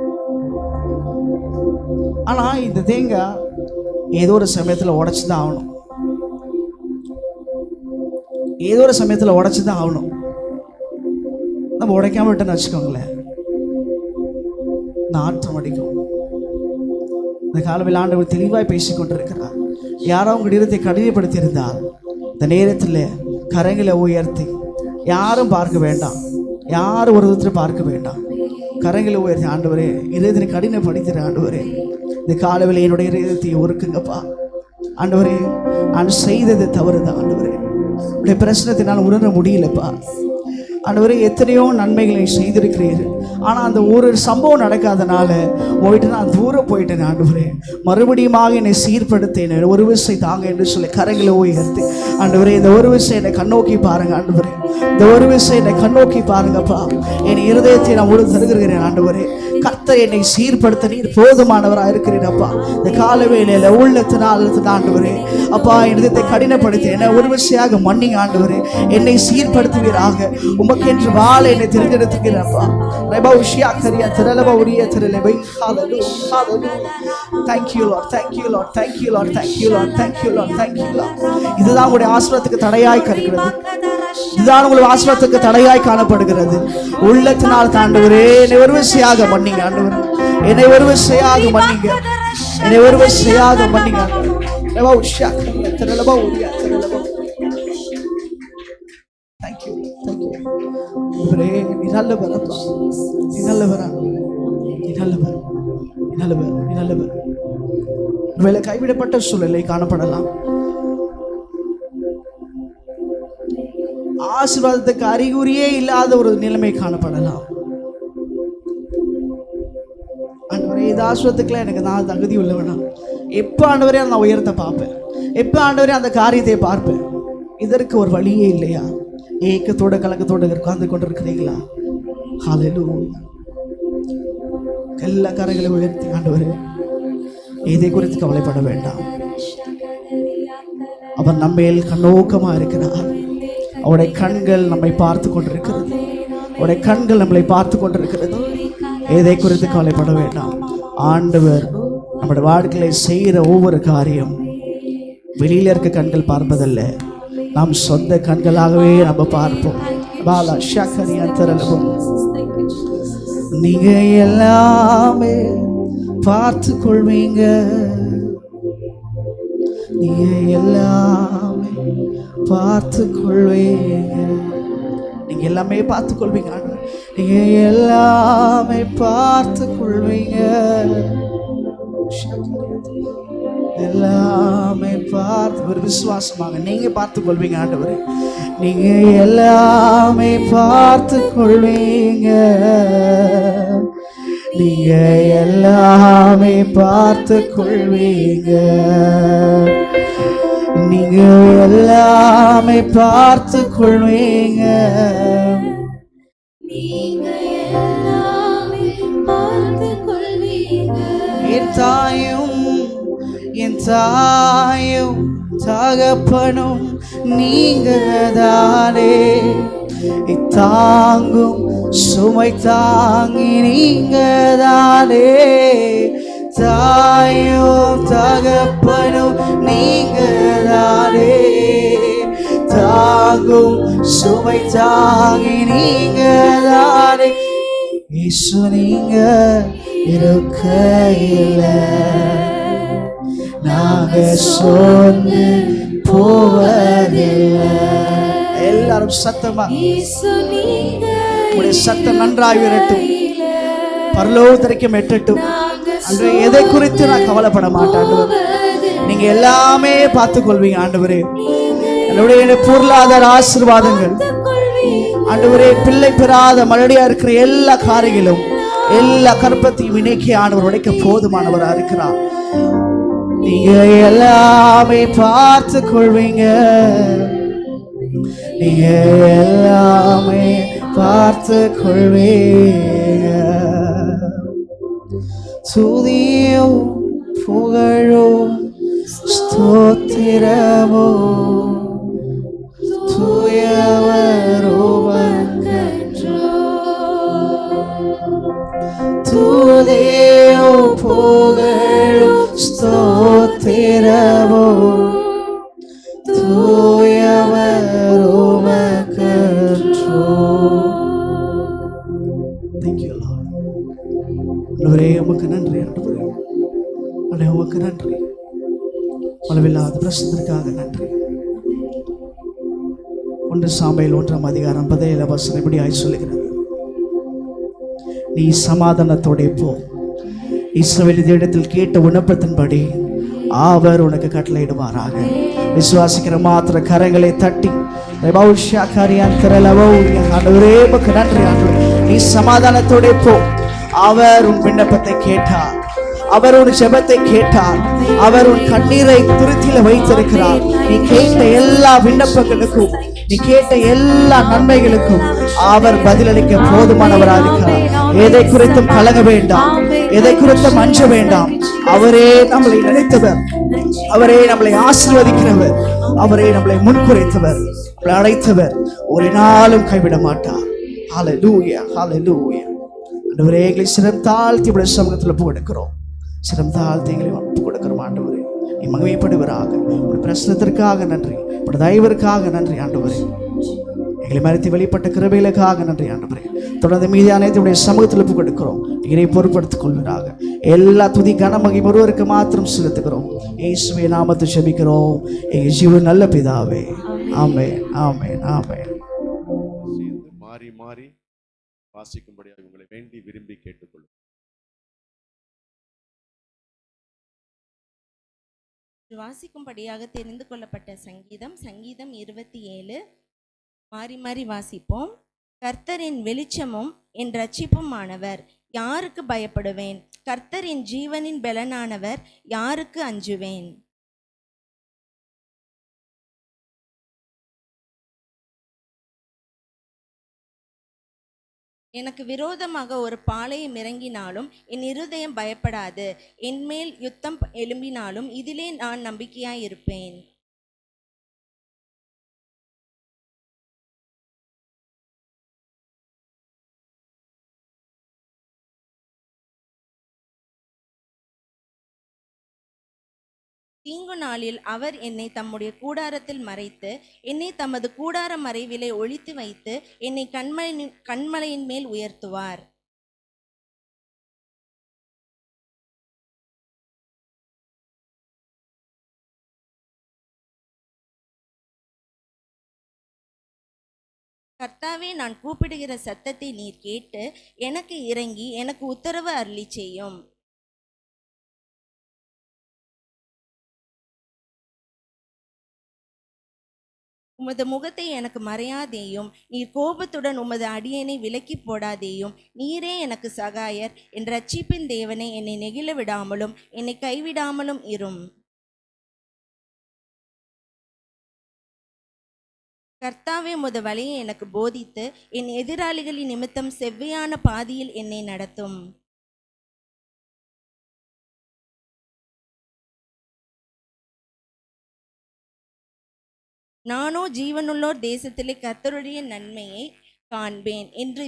Speaker 1: ஆனால் இந்த தேங்காய் ஏதோ ஒரு சமயத்தில் உடச்சி தான் ஆகணும். ஏதோ ஒரு சமயத்தில் உடச்சி தான் ஆகணும். நம்ம உடைக்காம விட்டோன்னு வச்சுக்கோங்களேன், நாற்றம் அடிக்கும். இந்த காலவில் ஆண்டவர் தெளிவாய் பேசிக்கொண்டிருக்கிறார். யாரோ உங்கள் இருதயத்தை கடினப்படுத்தி இருந்தால் இந்த நேரத்தில் கரங்களை உயர்த்தி, யாரும் பார்க்க வேண்டாம், யாரும் ஒரு விதத்தில் பார்க்க வேண்டாம், கரங்களை உயர்த்தி, ஆண்டவரே இருதயத்தை கடினப்படுத்திற ஆண்டவரே, இந்த காலவில் என்னுடைய இருதயத்தை ஒருக்குங்கப்பா. ஆண்டவரே நான் செய்தது தவறுதான் ஆண்டவரே, உடைய பிரச்சனத்தினால் உணர முடியலப்பா. ஆண்டவரே எத்தனையோ நன்மைகளை செய்திருக்கிறீர்கள், ஆனால் அந்த ஒரு சம்பவம் நடக்காதனால போயிட்டு நான் தூரம் போயிட்டேன். ஆண்டவரே மறுபடியுமாக என்னை சீர்படுத்தேன், ஒரு விஷயம் தாங்க என்று சொல்லி கரங்களை உயர்த்தி, ஆண்டவரே இந்த ஒரு விஷயம் என்னை கண்ணோக்கி பாருங்க ஆண்டவரே, இந்த ஒரு விஷயம் என்னை கண்ணோக்கி பாருங்கப்பா. என் இருதயத்தை நான் முழு தருகிறேன் ஆண்டவரே. கர்த்தர் என்னை சீர்படுத்த நீர் போதுமானவராக இருக்கிறீரப்பா. இந்த காலவேளையில உள்ளத்தினால் ஆண்டவரே அப்பா இருதயத்தை கடினப்படுத்தி என்னை ஒரு விஷயாக மன்னிங்க ஆண்டவரே. என்னை சீர்படுத்துவீராக, உமக்கென்று வாழ என்னை தெரிந்தெடுத்துக்கிறப்பா. இதுதான் உங்களுடைய ஆசீர்வாதத்துக்கு தடையாய் இருக்கிறது. இதுதான் உங்களுடைய ஆசீர்வாதத்துக்கு தடையாய் காணப்படுகிறது. உள்ளத்தினால் ஆண்டவரே என்னை ஒரு விஷயாக மன்னிங்க ஆண்டவரே, என்னை ஒரு விஷயாக மன்னிங்க, என்னை ஒரு விஷயாக மன்னிங்க. கைவிடப்பட்ட சூழலை காணப்படலாம், ஆசீர்வாதத்துக்கு அறிகுறியே இல்லாத ஒரு நிலைமை காணப்படலாம். ஆண்டவரே இந்த ஆசீர்வாதத்துக்குலாம் எனக்கு நான் தகுதி உள்ளவனா? எப்போ ஆண்டவரே நான் உயரத்தை பார்ப்பேன்? எப்போ ஆண்டவரே அந்த காரியத்தை பார்ப்பேன்? இதற்கு ஒரு வழியே இல்லையா? ஏக்கத்தோட கலக்கத்தோடு உட்கார்ந்து கொண்டு இருக்கிறீங்களா? ஹல்லேலூயா. எல்லா கரங்களை உயர்த்தி, ஆண்டவரே இதை குறித்து கவலைப்பட வேண்டாம், அவர் நம்மேல் கண்ணோக்கமா இருக்கிறார். அவருடைய கண்கள் நம்மை பார்த்து கொண்டிருக்கிறது, அவருடைய கண்கள் நம்மளை பார்த்து கொண்டிருக்கிறது. எதை குறித்து கவலைப்பட வேண்டாம். ஆண்டவர் நம்முடைய வாழ்க்கையில செய்கிற ஒவ்வொரு காரியம் வெளியில இருக்க கண்கள் பார்ப்பதல்ல, நாம் சொந்த கண்களாகவே நம்ம பார்ப்போம். பாலா ஷக்கரியா தரலபம். நீங்க எல்லாமே பார்த்து கொள்வீங்க, நீங்க எல்லாமே பார்த்து கொள்வீங்க, நீங்க எல்லாமே பார்த்து கொள்வீங்க, நீங்க எல்லாமே பார்த்து கொள்வீங்க. எல்லாமே பார்த்து ஒரு விசுவாசமாக நீங்க பார்த்து கொள்வீங்க ஆண்டவரே. நீங்க எல்லாமே பார்த்து கொள்வீங்க. நீங்க எல்லாமே பார்த்து கொள்வீங்க. நீங்க எல்லாமே பார்த்து கொள்வீங்க.
Speaker 2: நீங்க எல்லாமே பார்த்து கொள்வீங்க.
Speaker 1: என் தாயும் தகப்பனும் நீங்க தானே. தாங்கும் சுமை தாங்கி நீங்க தானே. தாயும் தகப்பனும் நீங்க தானே. தாங்கும் சுமை தாங்கி நீங்க தானே. இயேசு நீங்க இருக்கையில நாங்க சோர்ந்து போவதில்லை. எல்லாரும் சத்தமா
Speaker 2: இயேசு நீங்க
Speaker 1: உடைய சத்தம் நன்றாய் வரட்டும், பரலோகத்திற்கும் எட்டட்டும். அன்று எதை குறித்து நான் கவலைப்பட மாட்டேன் ஆண்டவரே. நீங்க எல்லாமே பார்த்துக் கொள்வீங்க ஆண்டவரே. என்னுடைய பொருளாதார ஆசீர்வாதங்கள் ஆண்டவரே, பிள்ளை பெறாத மறுபடியா இருக்கிற எல்லா காரியங்களும் எல்லா கற்பத்தையும் இணைக்கி ஆண்டவர் உடைக்க போதுமானவரா இருக்கிறார். நீங்க எல்லாமே பார்த்து கொள்வீங்க. நீங்க எல்லாமே பார்த்து கொள்வீங்க. துதியோ புகழோ ஸ்தோத்திரமோ தூயவரோ துதியோ புகழோ ஸ்தோத்திரமோ தூயவரோ மகற்றோ. Thank you Lord. ஆண்டவரே உமக்கு நன்றி ஆண்டவரே. ஆண்டவரே உமக்கு நன்றி. அளவில்லாத பிரசனத்திற்காக நன்றி. 1 சாமுவேல் 1:17 இப்படியாய் சொல்லுகிறது, நீ சமாதானத்தோடே போ, இஸ்ரவேலின் இடத்தில் கேட்ட விண்ணப்பத்தின்படி அவர் உனக்கு கட்டளையிடுவாராக. விசுவாசிக்கிற மாத்திர கரங்களை தட்டி நன்றி ஆண்டவரே. நீ சமாதானத்தோடே போ, அவர் உன் விண்ணப்பத்தை கேட்டார், அவர் உன் ஜெபத்தை கேட்டார், அவர் உன் கண்ணீரை துருத்தில வைத்திருக்கிறார். நீ கேட்ட எல்லா விண்ணப்பங்களுக்கும், நீ கேட்ட எல்லா நன்மைகளுக்கும் அவர் பதிலளிக்க போதுமானவராக இருக்கிறார். எதை குறித்தும் கலங்க வேண்டாம், எதை குறித்தும் அஞ்ச வேண்டாம். அவரே நம்மளை நினைத்தவர், அவரே நம்மளை ஆசீர்வதிக்கிறவர், அவரே நம்மளை முன்குறைத்தவர், நம்மளை அழைத்தவர். ஒரு நாளும் கைவிட மாட்டார். ஹல்லேலூயா, ஹல்லேலூயா. ஆண்டவரே, எங்களை சிரம் தாழ்த்தி உடைய சமூகத்தில் ஒப்பு கொடுக்கிறோம். சிரம் தாழ்த்தி எங்களை ஒப்பு கொடுக்கிறோம் ஆண்டவரே. நீ மகிமைப்படுவராக. உடைய பிரசனத்திற்காக நன்றி, உடைய தயவிற்காக நன்றி ஆண்டவரே. எங்களை மறைத்து வெளிப்பட்ட கிருபைகளுக்காக நன்றி ஆண்டவரே. தொடர்ந்து மீதியான உடைய சமூகத்தில் ஒப்பு கொடுக்கிறோம். நீரை பொறுப்படுத்திக் கொள்வீராக. எல்லா துதி கனமகி ஒருவருக்கு மாத்திரம் செலுத்துகிறோம். இயேசுவின் நாமத்தை ஜெபிக்கிறோம் எங்கள் ஜீவன் நல்ல பிதாவே. ஆமென், ஆமென், ஆமென்.
Speaker 3: மாறி மாறி வாசிக்கும்படியாக உங்களை வேண்டி விரும்பி கேட்டுக்கொள்ளும்.
Speaker 4: வாசிக்கும்படியாக தெரிந்து கொள்ளப்பட்ட சங்கீதம் 27 மாறி மாறி வாசிப்போம். கர்த்தர் என் வெளிச்சமும் என் இரட்சிப்பும் ஆனவர், யாருக்கு பயப்படுவேன்? கர்த்தர் என் ஜீவனின் பெலனானவர், யாருக்கு அஞ்சுவேன்? எனக்கு விரோதமாக ஒரு பாளையம் இறங்கினாலும் என் இருதயம் பயப்படாது. என்மேல் யுத்தம் எழும்பினாலும் இதிலே நான் நம்பிக்கையாயிருப்பேன். தீங்கு நாளில் அவர் என்னை தம்முடைய கூடாரத்தில் மறைத்து, என்னை தமது கூடார மறைவிலே ஒளித்து வைத்து, என்னை கண்மலையின் மேல் உயர்த்துவார். கர்த்தாவே, நான் கூப்பிடுகிற சத்தத்தை நீர் கேட்டு எனக்கு இறங்கி எனக்கு உத்தரவு அருளி செய்யும். உமது முகத்தை எனக்கு மறையாதேயும். நீர் கோபத்துடன் உமது அடியேனை விலக்கி போடாதேயும். நீரே எனக்கு சகாயர். என் ரட்சிப்பின் தேவனை என்னை நெகிழ விடாமலும் என்னை கைவிடாமலும் இரும். கர்த்தாவே, உமது வழியை எனக்கு போதித்து என் எதிராளிகளின் நிமித்தம் செவ்வையான பாதியில் என்னை நடத்தும். நானோ ஜீவனுள்ளோர் தேசத்திலே கர்த்தருடைய நன்மையை காண்பேன் என்று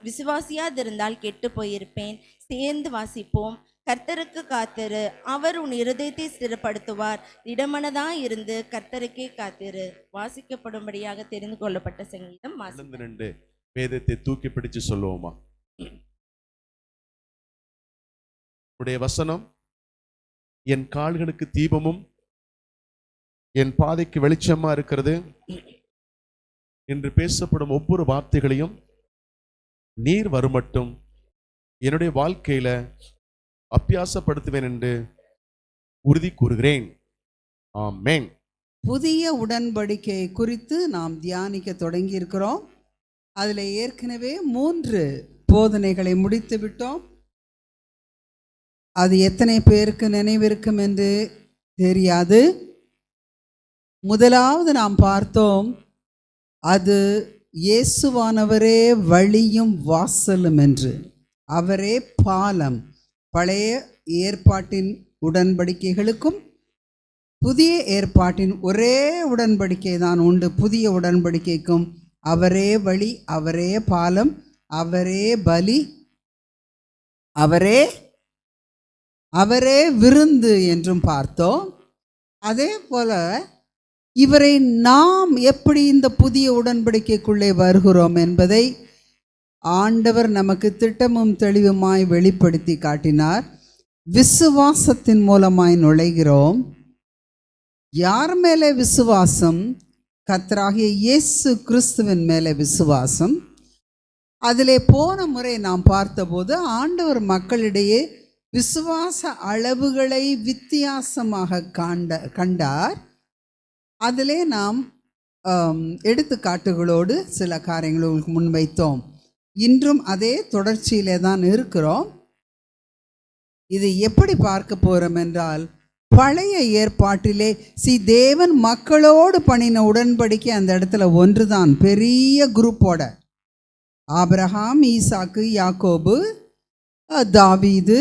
Speaker 4: விசுவாசியாதிருந்தால் கெட்டு போயிருப்பேன். சேர்ந்து வாசிப்போம். கர்த்தருக்கு காத்திரு, அவர் உன் இருதயத்தை ஸ்திரப்படுத்துவார். திடமனதாயிருந்து கர்த்தருக்கே காத்திரு. வாசிக்கப்படும்படியாக தெரிந்து கொள்ளப்பட்ட சங்கீதம்.
Speaker 3: நின்று வேதத்தை தூக்கி பிடிச்சு சொல்லுவோமா? உடைய வசனம் என் கால்களுக்கு தீபமும் என் பாதைக்கு வெளிச்சமா இருக்கிறது என்று பேசப்படும் ஒவ்வொரு வார்த்தைகளையும் நீர் வருமட்டும் என்னுடைய வாழ்க்கையில அபியாசப்படுத்துவேன் என்று உறுதி கூறுகிறேன். ஆமென்.
Speaker 5: புதிய உடன்படிக்கை குறித்து நாம் தியானிக்க தொடங்கி இருக்கிறோம். அதில் ஏற்கனவே 3 போதனைகளை முடித்து விட்டோம். அது எத்தனை பேருக்கு நினைவிருக்கும் என்று தெரியாது. முதலாவது நாம் பார்த்தோம், அது இயேசுவானவரே வழியும் வாசலும் என்று. அவரே பாலம். பழைய ஏற்பாட்டின் உடன்படிக்கைகளுக்கும் புதிய ஏற்பாட்டின் ஒரே உடன்படிக்கை தான் உண்டு. புதிய உடன்படிக்கைக்கும் அவரே வழி, அவரே பாலம், அவரே பலி, அவரே விருந்து என்றும் பார்த்தோம். அதே போல இவரை நாம் எப்படி இந்த புதிய உடன்படிக்கைக்குள்ளே வருகிறோம் என்பதை ஆண்டவர் நமக்கு திட்டமும் தெளிவுமாய் வெளிப்படுத்தி காட்டினார். விசுவாசத்தின் மூலமாய் நுழைகிறோம். யார் மேலே விசுவாசம்? கர்த்தராகிய இயேசு கிறிஸ்துவின் மேலே விசுவாசம். அதிலே போன முறை நாம் பார்த்தபோது ஆண்டவர் மக்களிடையே விசுவாச அளவுகளை வித்தியாசமாக கண்டார். அதிலே நாம் எடுத்துக்காட்டுகளோடு சில காரியங்களை உங்களுக்கு முன்வைத்தோம். இன்றும் அதே தொடர்ச்சியிலே தான் இருக்கிறோம். இது எப்படி பார்க்க போகிறோம் என்றால், பழைய ஏற்பாட்டிலே தேவன் மக்களோடு பண்ணின உடன்படிக்கை அந்த இடத்துல ஒன்று தான், பெரிய குரூப்போட. ஆபிரகாம், ஈசாக்கு, யாக்கோபு, தாவீது,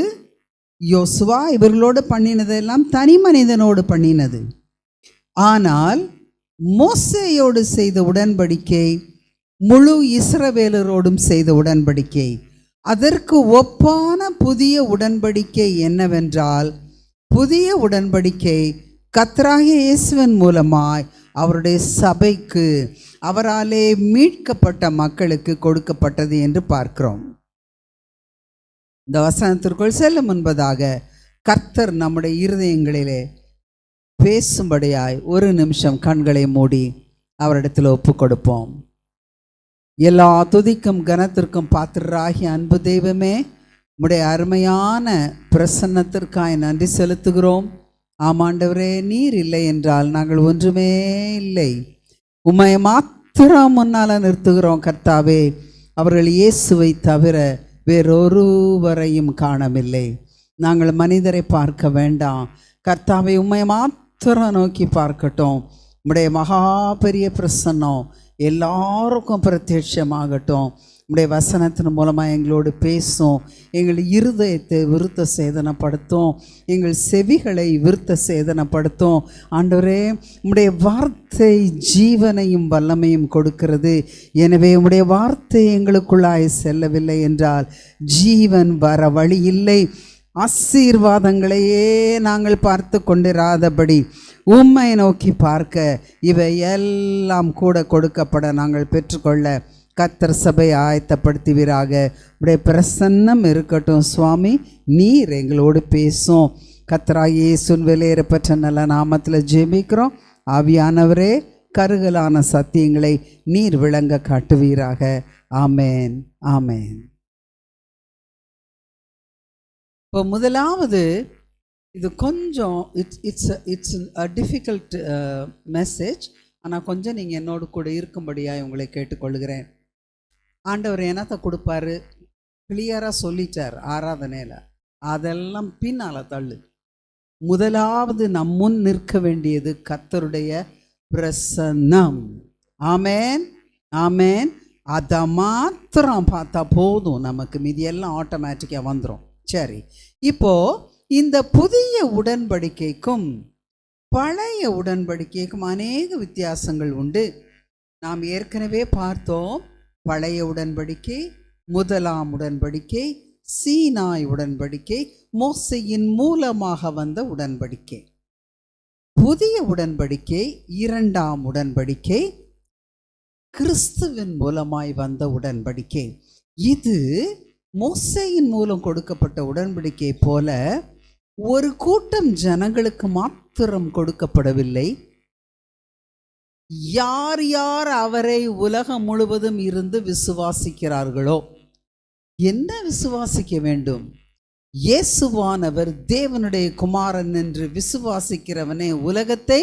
Speaker 5: யோசுவா இவர்களோடு பண்ணினதெல்லாம் தனி மனிதனோடு பண்ணினது. ஆனால் மோசேயோடு செய்த உடன்படிக்கை முழு இஸ்ரவேலரோடும் செய்த உடன்படிக்கை. அதற்கு ஒப்பான புதிய உடன்படிக்கை என்னவென்றால், புதிய உடன்படிக்கை கர்த்தராகிய இயேசுவின் மூலமாய் அவருடைய சபைக்கு, அவராலே மீட்கப்பட்ட மக்களுக்கு கொடுக்கப்பட்டது என்று பார்க்கிறோம். இந்த வசனத்திற்குள் செல்லும் முன்பதாக கர்த்தர் நம்முடைய இருதயங்களிலே பேசும்படியாய் ஒரு நிமிஷம் கண்களை மூடி அவரிடத்தில் ஒப்பு கொடுப்போம். எல்லா துதிக்கும் கனத்திற்கும் பாத்திரராகிய அன்பு தெய்வமே, உம்முடைய அருமையான பிரசன்னத்திற்காய் நன்றி செலுத்துகிறோம். ஆமாண்டவரே, நீர் இல்லை என்றால் நாங்கள் ஒன்றுமே இல்லை. உம்மை மாத்திரம் முன்னால் நிறுத்துகிறோம் கர்த்தாவே. அவர்கள் இயேசுவை தவிர வேறொருவரையும் காணவில்லை. நாங்கள் மனிதரை பார்க்க வேண்டாம் கர்த்தாவே, உம்மை மாத்திரம் நோக்கி பார்க்கட்டும். உம்முடைய மகா பெரிய பிரசன்னம் எல்லாருக்கும் பிரத்யட்சமாகட்டும். உம்முடைய வசனத்தின் மூலமாக எங்களோடு பேசும். எங்கள் இருதயத்தை விருத்த சேதனப்படுத்தும். எங்கள் செவிகளை விருத்த சேதனப்படுத்தும். ஆண்டவரே, உம்முடைய வார்த்தை ஜீவனையும் வல்லமையும் கொடுக்கிறது. எனவே உம்முடைய வார்த்தை எங்களுக்குள்ளாய் செல்லவில்லை என்றால் ஜீவன் வர வழி இல்லை. ஆசீர்வாதங்களையே நாங்கள் பார்த்து கொண்டிராதபடி உம்மை நோக்கி பார்க்க இவை எல்லாம் கூட கொடுக்கப்பட நாங்கள் பெற்றுக்கொள்ள கர்த்தர் சபை ஆயத்தப்படுத்துவீராக. உடைய பிரசன்னம் இருக்கட்டும் சுவாமி. நீர் எங்களோடு பேசும். கர்த்தராகிய இயேசுவின் விலையேறப்பெற்ற நல்ல நாமத்தில் ஜெபிக்கிறோம். ஆவியானவரே, கருகலான சத்தியங்களை நீர் விளங்க காட்டுவீராக. ஆமேன், ஆமேன். இப்போ முதலாவது, இது கொஞ்சம் இட்ஸ் அ டிஃபிகல்ட் மெசேஜ். ஆனால் கொஞ்சம் நீங்கள் என்னோடு கூட இருக்கும்படியாக உங்களை கேட்டுக்கொள்கிறேன். ஆண்டவர் என்னத்தை கொடுப்பாரு கிளியராக சொல்லிட்டார் ஆராதனையில். அதெல்லாம் பின்னால் தள்ளு. முதலாவது நம் முன் நிற்க வேண்டியது கர்த்தருடைய பிரசன்னம். ஆமேன், ஆமேன். அதை மாத்திரம் பார்த்தா போதும், நமக்கு மீதியெல்லாம் ஆட்டோமேட்டிக்காக வந்துடும். சரி, இப்போ இந்த புதிய உடன்படிக்கைக்கும் பழைய உடன்படிக்கைக்கும் அநேக வித்தியாசங்கள் உண்டு. நாம் ஏற்கனவே பார்த்தோம். பழைய உடன்படிக்கை, முதலாம் உடன்படிக்கை, சீனாய் உடன்படிக்கை, மோசையின் மூலமாக வந்த உடன்படிக்கை. புதிய உடன்படிக்கை, இரண்டாம் உடன்படிக்கை, கிறிஸ்துவின் மூலமாய் வந்த உடன்படிக்கை. இது மோசையின் மூலம் கொடுக்கப்பட்ட உடன்படிக்கை போல ஒரு கூட்டம் ஜனங்களுக்கு மாத்திரம் கொடுக்கப்படவில்லை. யார் யார் அவரை உலகம் முழுவதும் இருந்து விசுவாசிக்கிறார்களோ, என்ன விசுவாசிக்க வேண்டும்? இயேசுவானவர் தேவனுடைய குமாரன் என்று விசுவாசிக்கிறவனே உலகத்தை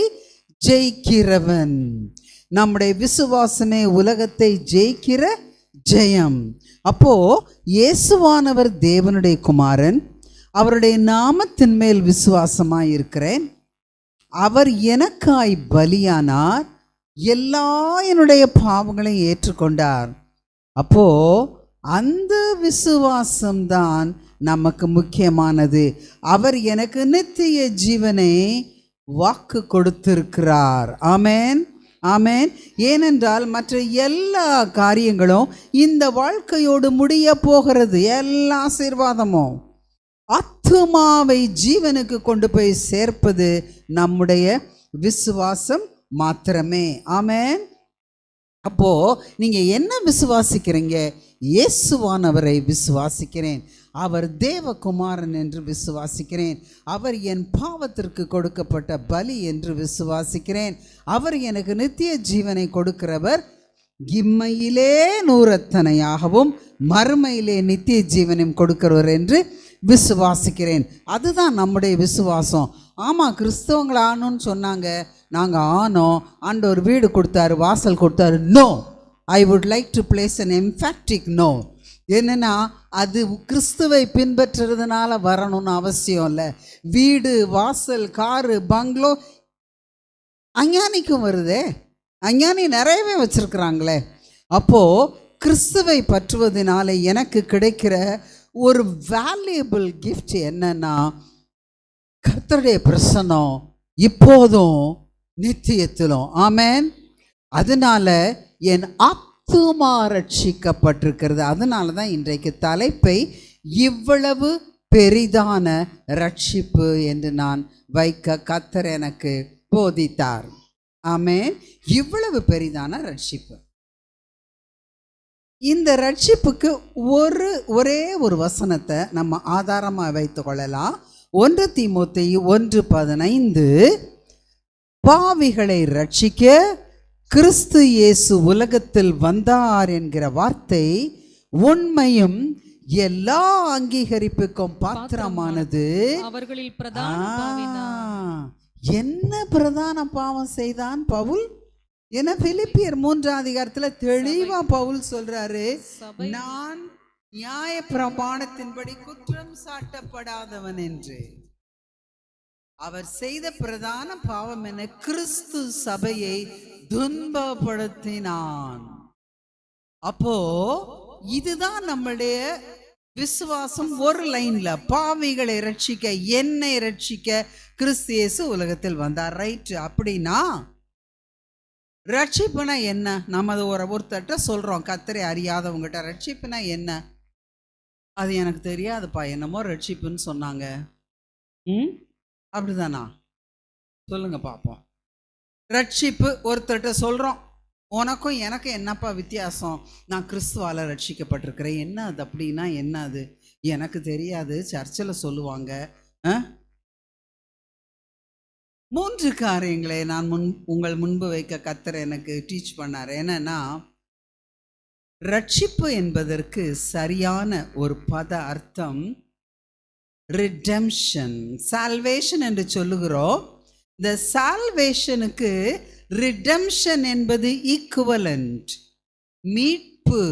Speaker 5: ஜெயிக்கிறவன். நம்முடைய விசுவாசமே உலகத்தை ஜெயிக்கிற ஜெயம். அப்போ இயேசுவானவர் தேவனுடைய குமாரன், அவருடைய நாமத்தின் மேல் விசுவாசமாய் இருக்கிறேன், அவர் எனக்காய் பலியானார், எல்லா என்னுடைய பாவங்களையும் ஏற்றுக்கொண்டார். அப்போ அந்த விசுவாசம்தான் நமக்கு முக்கியமானது. அவர் எனக்கு நித்திய ஜீவனை வாக்கு கொடுத்திருக்கிறார். ஆமேன், ஆமேன். ஏனென்றால் மற்ற எல்லா காரியங்களும் இந்த வாழ்க்கையோடு முடிய போகிறது. எல்லா ஆசீர்வாதமும் ஆத்துமாவை ஜீவனுக்கு கொண்டு போய் சேர்ப்பது நம்முடைய விசுவாசம் மாத்திரமே. ஆமேன். அப்போ நீங்க என்ன விசுவாசிக்கிறீங்க? இயேசுவானவரை விசுவாசிக்கிறேன், அவர் தேவகுமாரன் என்று விசுவாசிக்கிறேன், அவர் என் பாவத்திற்கு கொடுக்கப்பட்ட பலி என்று விசுவாசிக்கிறேன், அவர் எனக்கு நித்திய ஜீவனை கொடுக்கிறவர், இம்மையிலே நூறத்தனையாகவும் மறுமையிலே நித்திய ஜீவனையும் கொடுக்கிறவர் என்று விசுவாசிக்கிறேன். அதுதான் நம்முடைய விசுவாசம். ஆமாம், கிறிஸ்தவங்கள் ஆனோன்னு சொன்னாங்க, நாங்கள் ஆனோம், ஆண்டவர் வீடு கொடுத்தாரு, வாசல் கொடுத்தாரு. No, I would like to place an emphatic no. என்னென்னா, அது கிறிஸ்துவை பின்பற்றுறதுனால வரணும்னு அவசியம் இல்லை. வீடு, வாசல், காரு, பங்களோ அஞ்ஞானிக்கும் வருதே. அஞ்ஞானி நிறையவே வச்சுருக்குறாங்களே. அப்போது கிறிஸ்துவை பற்றுவதனால எனக்கு கிடைக்கிற ஒரு வேல்யூபிள் கிஃப்ட் என்னன்னா, கர்த்தருடைய பிரசன்னம் இப்போதும் நித்தியத்திலும். ஆமேன். அதனால என் ஆத்துமா ரட்சிக்கப்பட்டிருக்கிறது. அதனால தான் இன்றைக்கு தலைப்பை இவ்வளவு பெரிதான ரட்சிப்பு என்று நான் வைக்க கர்த்தர் எனக்கு போதித்தார். ஆமேன். இவ்வளவு பெரிதான ரட்சிப்பு. இந்த ரட்சிப்புக்கு ஒரே ஒரு வசனத்தை நம்ம ஆதாரமாக வைத்து கொள்ளலாம். 1 தீமோத்தேயு 1:15, பாவிகளை ரட்சிக்க கிறிஸ்து இயேசு உலகத்தில் வந்தார் என்கிற வார்த்தை உண்மையும் எல்லா அங்கீகரிப்புக்கும் பாத்திரமானது.
Speaker 2: அவர்களில்
Speaker 5: என்ன பிரதான பாவம் செய்தான் பவுல்? என பிலிப்பியர் 3 தெளிவா பவுல் சொல்றாரு, நான் நியாய பிரமாணத்தின்படி குற்றம் சாட்டப்படாதவன் என்று. அவர் செய்த பிரதான பாவம் என கிறிஸ்து சபையை துன்பப்படுத்தினான். அப்போ இதுதான் நம்முடைய விசுவாசம். ஒரு லைன்ல, பாவிகளை ரட்சிக்க, என்னை ரட்சிக்க கிறிஸ்து இயேசு உலகத்தில் வந்தார். ரைட். அப்படின்னா ரட்சிப்புனா என்ன? நம்ம அதை ஒருத்தட்ட சொல்றோம், கர்த்தரை அறியாதவங்ககிட்ட. ரட்சிப்புனா என்ன? அது எனக்கு தெரியாதுப்பா, என்னமோ ரட்சிப்புன்னு சொன்னாங்க. அப்படிதானா? சொல்லுங்க பார்ப்போம். ரட்சிப்பு ஒருத்தர்கிட்ட சொல்றோம், உனக்கும் எனக்கு என்னப்பா வித்தியாசம்? நான் கிறிஸ்துவால ரட்சிக்கப்பட்டிருக்கிறேன். என்ன அது? அப்படின்னா என்ன அது? எனக்கு தெரியாது, சர்ச்சில் சொல்லுவாங்க. 3 காரியங்களை நான் உங்கள் முன்பு வைக்க கர்த்தர் எனக்கு டீச் பண்ணார். என்னன்னா, ரட்சிப்பு என்பதற்கு சரியான ஒரு பத அர்த்தம் ரிடெம்ஷன், சால்வேஷன் என்று சொல்லுகிறோம். இந்த சால்வேஷனுக்கு ரிடெம்ஷன் என்பது ஈக்குவலண்ட், மீட்பு.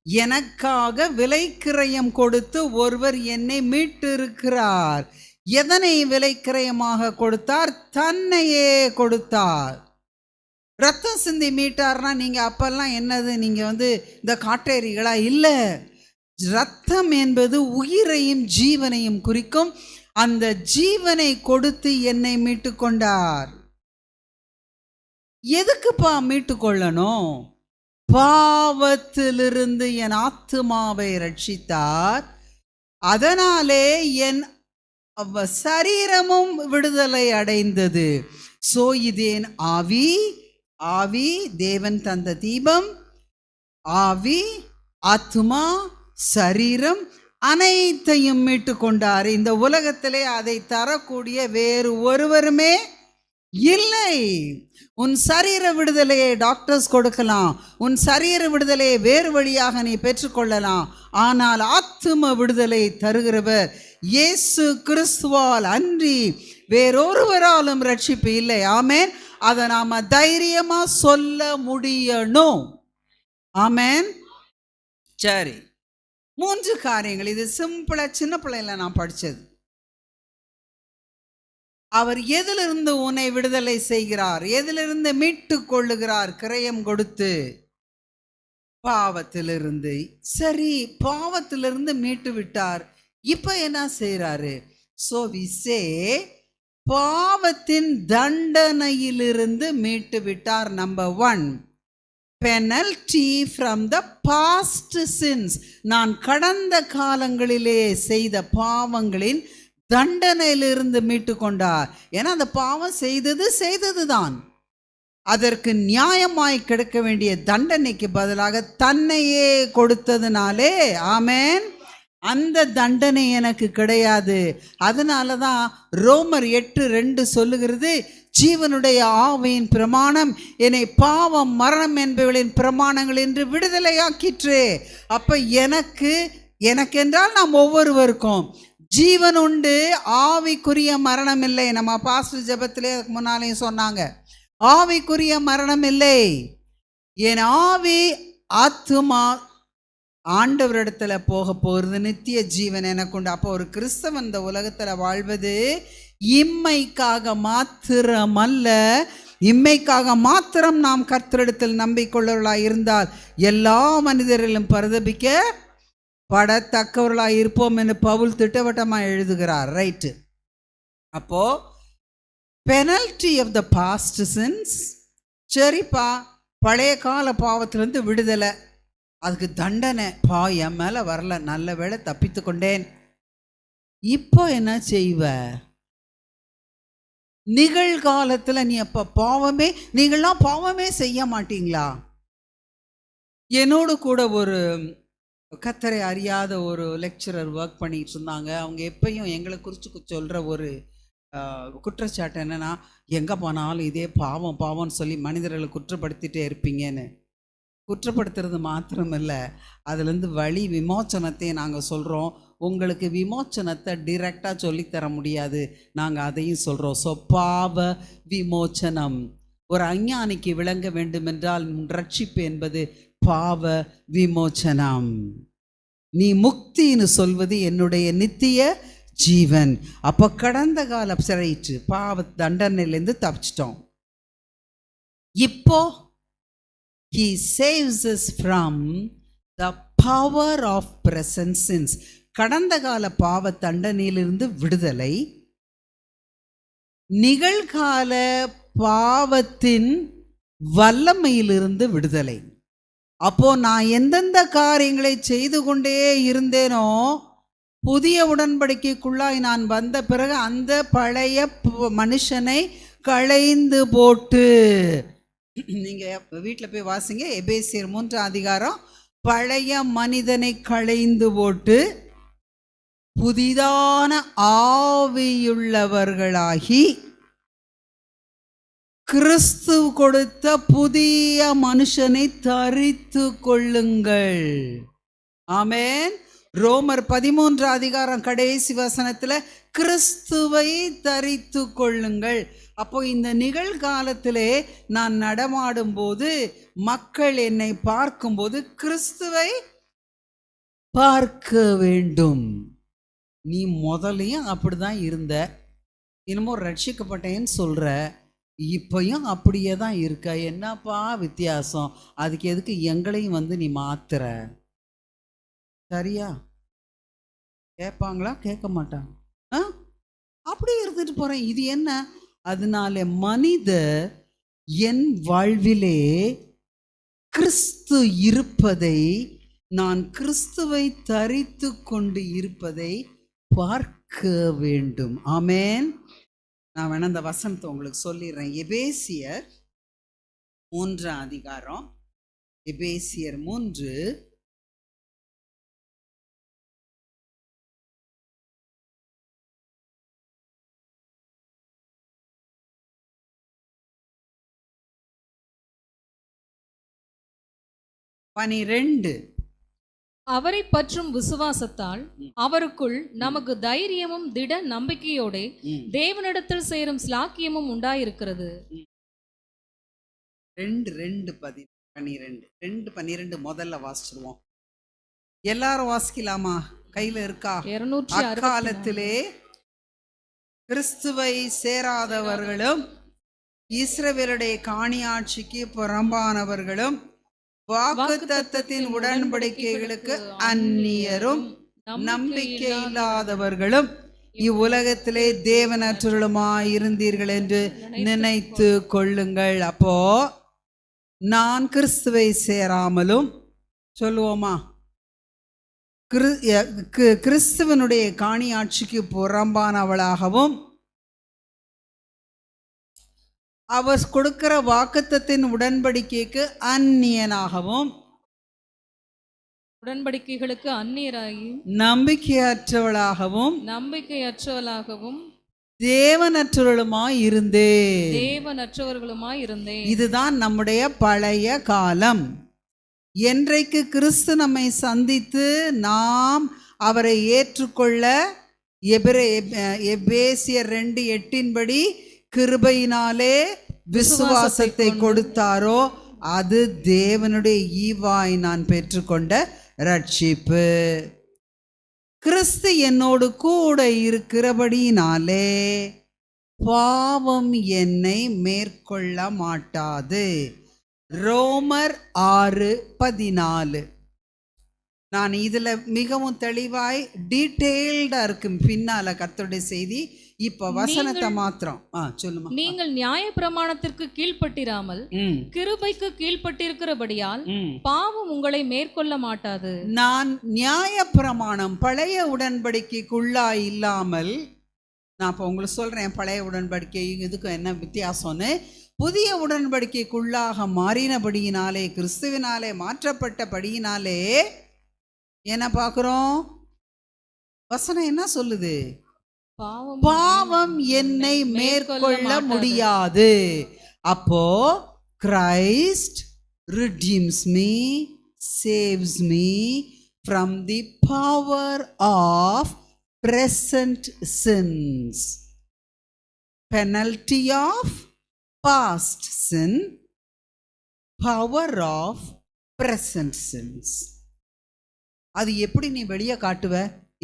Speaker 5: எனக்காக விலைக்கிரயம் கொடுத்து ஒருவர் என்னை மீட்டு இருக்கிறார். எதனை விலைக்கிரயமாக கொடுத்தார்? தன்னையே கொடுத்தார். ரத்தம் சிந்தி மீட்டார்னா நீங்க அப்பெல்லாம் என்னது, நீங்க இந்த காட்டேரிகளா? இல்ல, ரத்தம் என்பது உயிரையும் ஜீவனையும் குறிக்கும். அந்த ஜீவனை கொடுத்து என்னை மீட்டு கொண்டார். எதுக்குப்பா மீட்டு கொள்ளணும்? பாவத்திலிருந்து என் ஆத்துமாவை ரட்சித்தார். அதனாலே என் சரீரமும் விடுதலை அடைந்தது. சோ இது என் ஆவி, ஆவி தேவன் தந்த தீபம், ஆவி, ஆத்மா, சரீரம் அனைத்தையும் மீட்டு கொண்டார். இந்த உலகத்திலே அதை தரக்கூடிய வேறு ஒருவருமே இல்லை. உன் சரீர விடுதலையை டாக்டர்ஸ் கொடுக்கலாம், உன் சரீர விடுதலையை வேறு வழியாக நீ பெற்றுக்கொள்ளலாம். ஆனால் ஆத்தும விடுதலை தருகிறவர் இயேசு கிறிஸ்துவால் அன்றி வேறொருவராலும் ரட்சிப்பு இல்லை. ஆமென். அதை நாம தைரியமா சொல்ல முடியணும். ஆமென். சரி, 3 காரியங்கள். இது சிம்பிளா சின்ன பிள்ளைல நான் படிச்சது. அவர் எதிலிருந்து உன்னை விடுதலை செய்கிறார்? எதிலிருந்து மீட்டு கொள்ளுகிறார்? கிரயம் கொடுத்து. பாவத்திலிருந்து. சரி, பாவத்திலிருந்து மீட்டு விட்டார். இப்ப என்ன செய்யறாரு? சோ வி சே பாவத்தின் தண்டனையிலிருந்து மீட்டு விட்டார். Number 1, penalty from the past sins. நான் கடந்த காலங்களிலே செய்த பாவங்களின் தண்டனையிலிருந்து மீட்டு கொண்டார். ஏன்னா அந்த பாவம் செய்ததுதான். அதற்கு நியாயமாய் கிடைக்க வேண்டிய தண்டனைக்கு பதிலாக தன்னையே கொடுத்ததுனாலே, ஆமென், அந்த தண்டனை எனக்கு கிடையாது. அதனால தான் ரோமர் 8:2 சொல்லுகிறது, ஜீவனுடைய ஆவியின் பிரமாணம் என்னை பாவம் மரணம் என்பவர்களின் பிரமாணங்கள் என்று விடுதலையாக்கிற்று. அப்ப எனக்கென்றால் நாம் ஒவ்வொருவருக்கும் ஜீவன் உண்டு, ஆவிக்குரிய மரணம் இல்லை. நம்ம பாஸ்டர் ஜெபத்திலே முன்னாலேயும் சொன்னாங்க, ஆவிக்குரிய மரணம் இல்லை. என் ஆவி ஆத்துமா ஆண்டவரிடத்துல போக போகிறது, நித்திய ஜீவன் எனக்கு உண்டு. அப்போ ஒரு கிறிஸ்தவன் இந்த உலகத்துல வாழ்வது இம்மைக்காக மாத்திரமல்ல. இம்மைக்காக மாத்திரம் நாம் கர்த்தரிடத்தில் நம்பிக்கொள்ளவர்களாய் இருந்தால் எல்லா மனிதரிலும் பரிதபிக்க படத்தக்கவர்களாய் இருப்போம் என்று பவுல் திட்டவட்டமாக எழுதுகிறார். ரைட்டு. அப்போ penalty of the past sins. சரிப்பா, பழைய கால பாவத்திலிருந்து விடுதலை, அதுக்கு தண்டனை என் மேல வரல, நல்ல வேளை தப்பித்து கொண்டேன். இப்போ என்ன செய்வ? நிகழ்காலத்துல நீ அப்ப நீங்கள்லாம் பாவமே செய்ய மாட்டீங்களா? என்னோடு கூட ஒரு கத்தரை அறியாத ஒரு லெக்சரர் ஒர்க் பண்ணிட்டு இருந்தாங்க. அவங்க எப்பயும் எங்களை குறித்து சொல்ற ஒரு குற்றச்சாட்டு என்னன்னா, எங்க போனாலும் இதே பாவம்னு சொல்லி மனிதர்களை குற்றப்படுத்திட்டே இருப்பீங்கன்னு. குற்றப்படுத்துறது மாத்திரம் இல்லை, அதுலேருந்து வழி விமோச்சனத்தை நாங்கள் சொல்கிறோம். உங்களுக்கு விமோச்சனத்தை டிரெக்டாக சொல்லித்தர முடியாது, நாங்கள் அதையும் சொல்கிறோம். ஸோ பாவ விமோச்சனம் ஒரு அஞ்ஞானிக்கு விளங்க வேண்டுமென்றால் ரட்சிப்பு என்பது பாவ விமோச்சனம். நீ முக்தின்னு சொல்வது என்னுடைய நித்திய ஜீவன். அப்போ கடந்த கால சிறையிற்று பாவ தண்டனையிலேருந்து தப்பிச்சிட்டோம். இப்போ He saves us from the power of present sins. கடந்த கால பாவ தண்டனையிலிருந்து விடுதலை, நிகழ்கால பாவத்தின் வல்லமையிலிருந்து விடுதலை. அப்போ நான் எந்தெந்த காரியங்களை செய்து கொண்டே இருந்தேனோ, புதிய உடன்படிக்கைக்குள்ளாய் நான் வந்த பிறகு அந்த பழைய மனுஷனை களைந்து போட்டு, நீங்க வீட்டில் போய் வாசிங்க, எபேசியர் 3 பழைய மனிதனை களைந்து போட்டு புதிதான ஆவியுள்ளவர்களாகி கிறிஸ்து கொடுத்த புதிய மனுஷனை தரித்து கொள்ளுங்கள். ஆமென். ரோமர் 13 கடைசி வசனத்துல கிறிஸ்துவை தரித்து கொள்ளுங்கள். அப்போ இந்த நிகழ்காலத்திலே நான் நடமாடும் போது மக்கள் என்னை பார்க்கும்போது கிறிஸ்துவை பார்க்க வேண்டும். நீ முதலையும் அப்படிதான் இருந்த, என்னமோ ரட்சிக்கப்பட்டேன்னு சொல்ற, இப்பயும் அப்படியே தான் இருக்க, என்னப்பா வித்தியாசம்? அதுக்கு எதுக்கு எங்களையும் வந்து நீ மாத்துற? சரியா? கேட்பாங்களா? கேட்க மாட்டாங்க. அப்படியே இருந்துட்டு போறேன், இது என்ன? அதனால மனிதர் என் வாழ்விலே கிறிஸ்து இருப்பதை, நான் கிறிஸ்துவை தரித்து கொண்டு இருப்பதை பார்க்க வேண்டும். ஆமென். நான் வேணா அந்த வசனத்தை உங்களுக்கு சொல்லிடுறேன். எபேசியர் 3ஆம் அதிகாரம், எபேசியர் 3 12.
Speaker 6: அவரை பற்றும் விசுவாசத்தால் அவருக்குள் நமக்கு தைரியமும் திட நம்பிக்கையோட தேவனிடத்தில் சேரும் ஸ்லாக்கியமும் உண்டாயிருக்கிறது.
Speaker 5: 2:12 முதல்ல வாசிச்சிருவோம். எல்லாரும் வாசிக்கலாமா? கையில இருக்கா?
Speaker 6: 264.
Speaker 5: அக்காலத்திலே கிறிஸ்துவை சேராதவர்களும் இஸ்ரவேலுடைய காணியாட்சிக்கு புறம்பானவர்களும் வாக்குத்தத்தத்தின் உடன்படிக்கைகளுக்கு அந்நியரும் நம்பிக்கை இல்லாதவர்களும் இவ்வுலகத்திலே தேவனற்றவர்களுமாய் இருந்தீர்கள் என்று நினைத்து கொள்ளுங்கள். அப்போ நான் கிறிஸ்துவை சேராமலும், சொல்லுவோமா, கிறிஸ்துவனுடைய காணியாட்சிக்கு புறம்பானவளாகவும் அவர் கொடுக்கிற வாக்குத்தத்தின் உடன்படிக்கைக்கு அந்நியனாகவும்
Speaker 6: உடன்படிக்கைகளுக்கு அந்நியராகி
Speaker 5: நம்பிக்கையற்றவளாகவும் தேவனற்றவர்களுமாய் இருந்தேன். இதுதான் நம்முடைய பழைய காலம். என்றைக்கு கிறிஸ்து நம்மை சந்தித்து நாம் அவரை ஏற்றுக்கொள்ள எபேசியர் 2:8 கிருபையினாலே விசுவாசத்தை கொடுத்தாரோ அது தேவனுடைய ஈவாய் நான் பெற்றுக்கொண்ட ரட்சிப்பு. கிறிஸ்து என்னோடு கூட இருக்கிறபடியினாலே பாவம் என்னை மேற்கொள்ள மாட்டாது. ரோமர் 6:14. நான் இதில் மிகவும் தெளிவாய் டீட்டெயில்டாக இருக்கும் பின்னால கர்த்தருடைய செய்தி. இப்ப வசனத்தை மாத்திரம் சொல்லுமா.
Speaker 6: நீங்கள் நியாய பிரமாணத்திற்கு கீழ்ப்பட்டிராமல் கிருபைக்கு கீழ்ப்பட்டிருக்கிறபடியால் பாவம் உங்களை மேற்கொள்ள மாட்டாது.
Speaker 5: நான் நியாய பிரமாணம் பழைய உடன்படிக்கைக்குள்ளா இல்லாமல், நான் இப்போ உங்களுக்கு சொல்றேன் பழைய உடன்படிக்கை இதுக்கும் என்ன வித்தியாசம்னு. புதிய உடன்படிக்கைக்குள்ளாக மாறினபடியினாலே, கிறிஸ்துவினாலே மாற்றப்பட்டபடியினாலே என்ன பார்க்கிறோம்? வசனம் என்ன சொல்லுது? பாவம் என்னை மேற்கொள்ள முடியாது. அப்போ Christ redeems me, saves me from the power of present sins. Penalty of past sin, power of present sins. அது எப்படி நீ வெளியே காட்டுவ?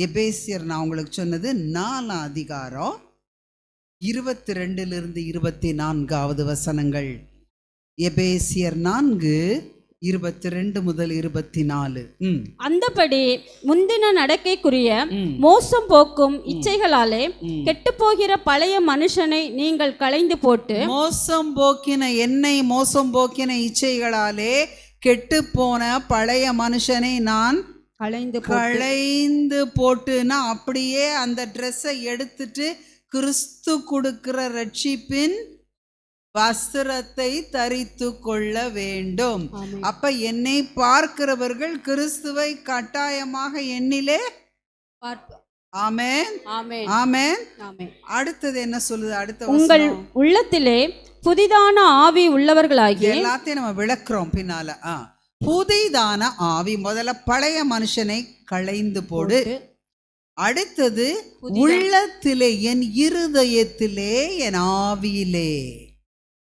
Speaker 5: எபேசியர் நான் உங்களுக்கு சொன்னது 4ஆம் அதிகாரம் 22 24 வசனங்கள். எபேசியர் 4:22 முதல் 24.
Speaker 7: அந்தபடி முந்தின நடக்கைக்குரிய மோசம் போக்கும் இச்சைகளாலே கெட்டுப்போகிற பழைய மனுஷனை நீங்கள் களைந்து போட்டு,
Speaker 5: என்னை மோசம் போக்கின இச்சைகளாலே கெட்டு போன பழைய மனுஷனை நான் களைந்து போட்டுனா, அப்படியே அந்த ட்ரெஸ்ஸை எடுத்துட்டு கிறிஸ்து கொடுக்கிற ரட்சிப்பின் வஸ்திரத்தை தரித்து கொள்ள வேண்டும். அப்ப என்னை பார்க்கிறவர்கள் கிறிஸ்துவை கட்டாயமாக என்னிலே. ஆமென், ஆமென். அடுத்தது என்ன சொல்லுது? அடுத்த
Speaker 7: உங்கள் உள்ளத்திலே புதிதான ஆவி உள்ளவர்களாகி.
Speaker 5: எல்லாத்தையும் நம்ம விளக்குறோம் பின்னால. புதிதான ஆவி, முதல்ல பழைய மனுஷனை களைந்து போடு. அடுத்தது உள்ளத்திலே, என் இருதயத்திலே, என் ஆவியிலே.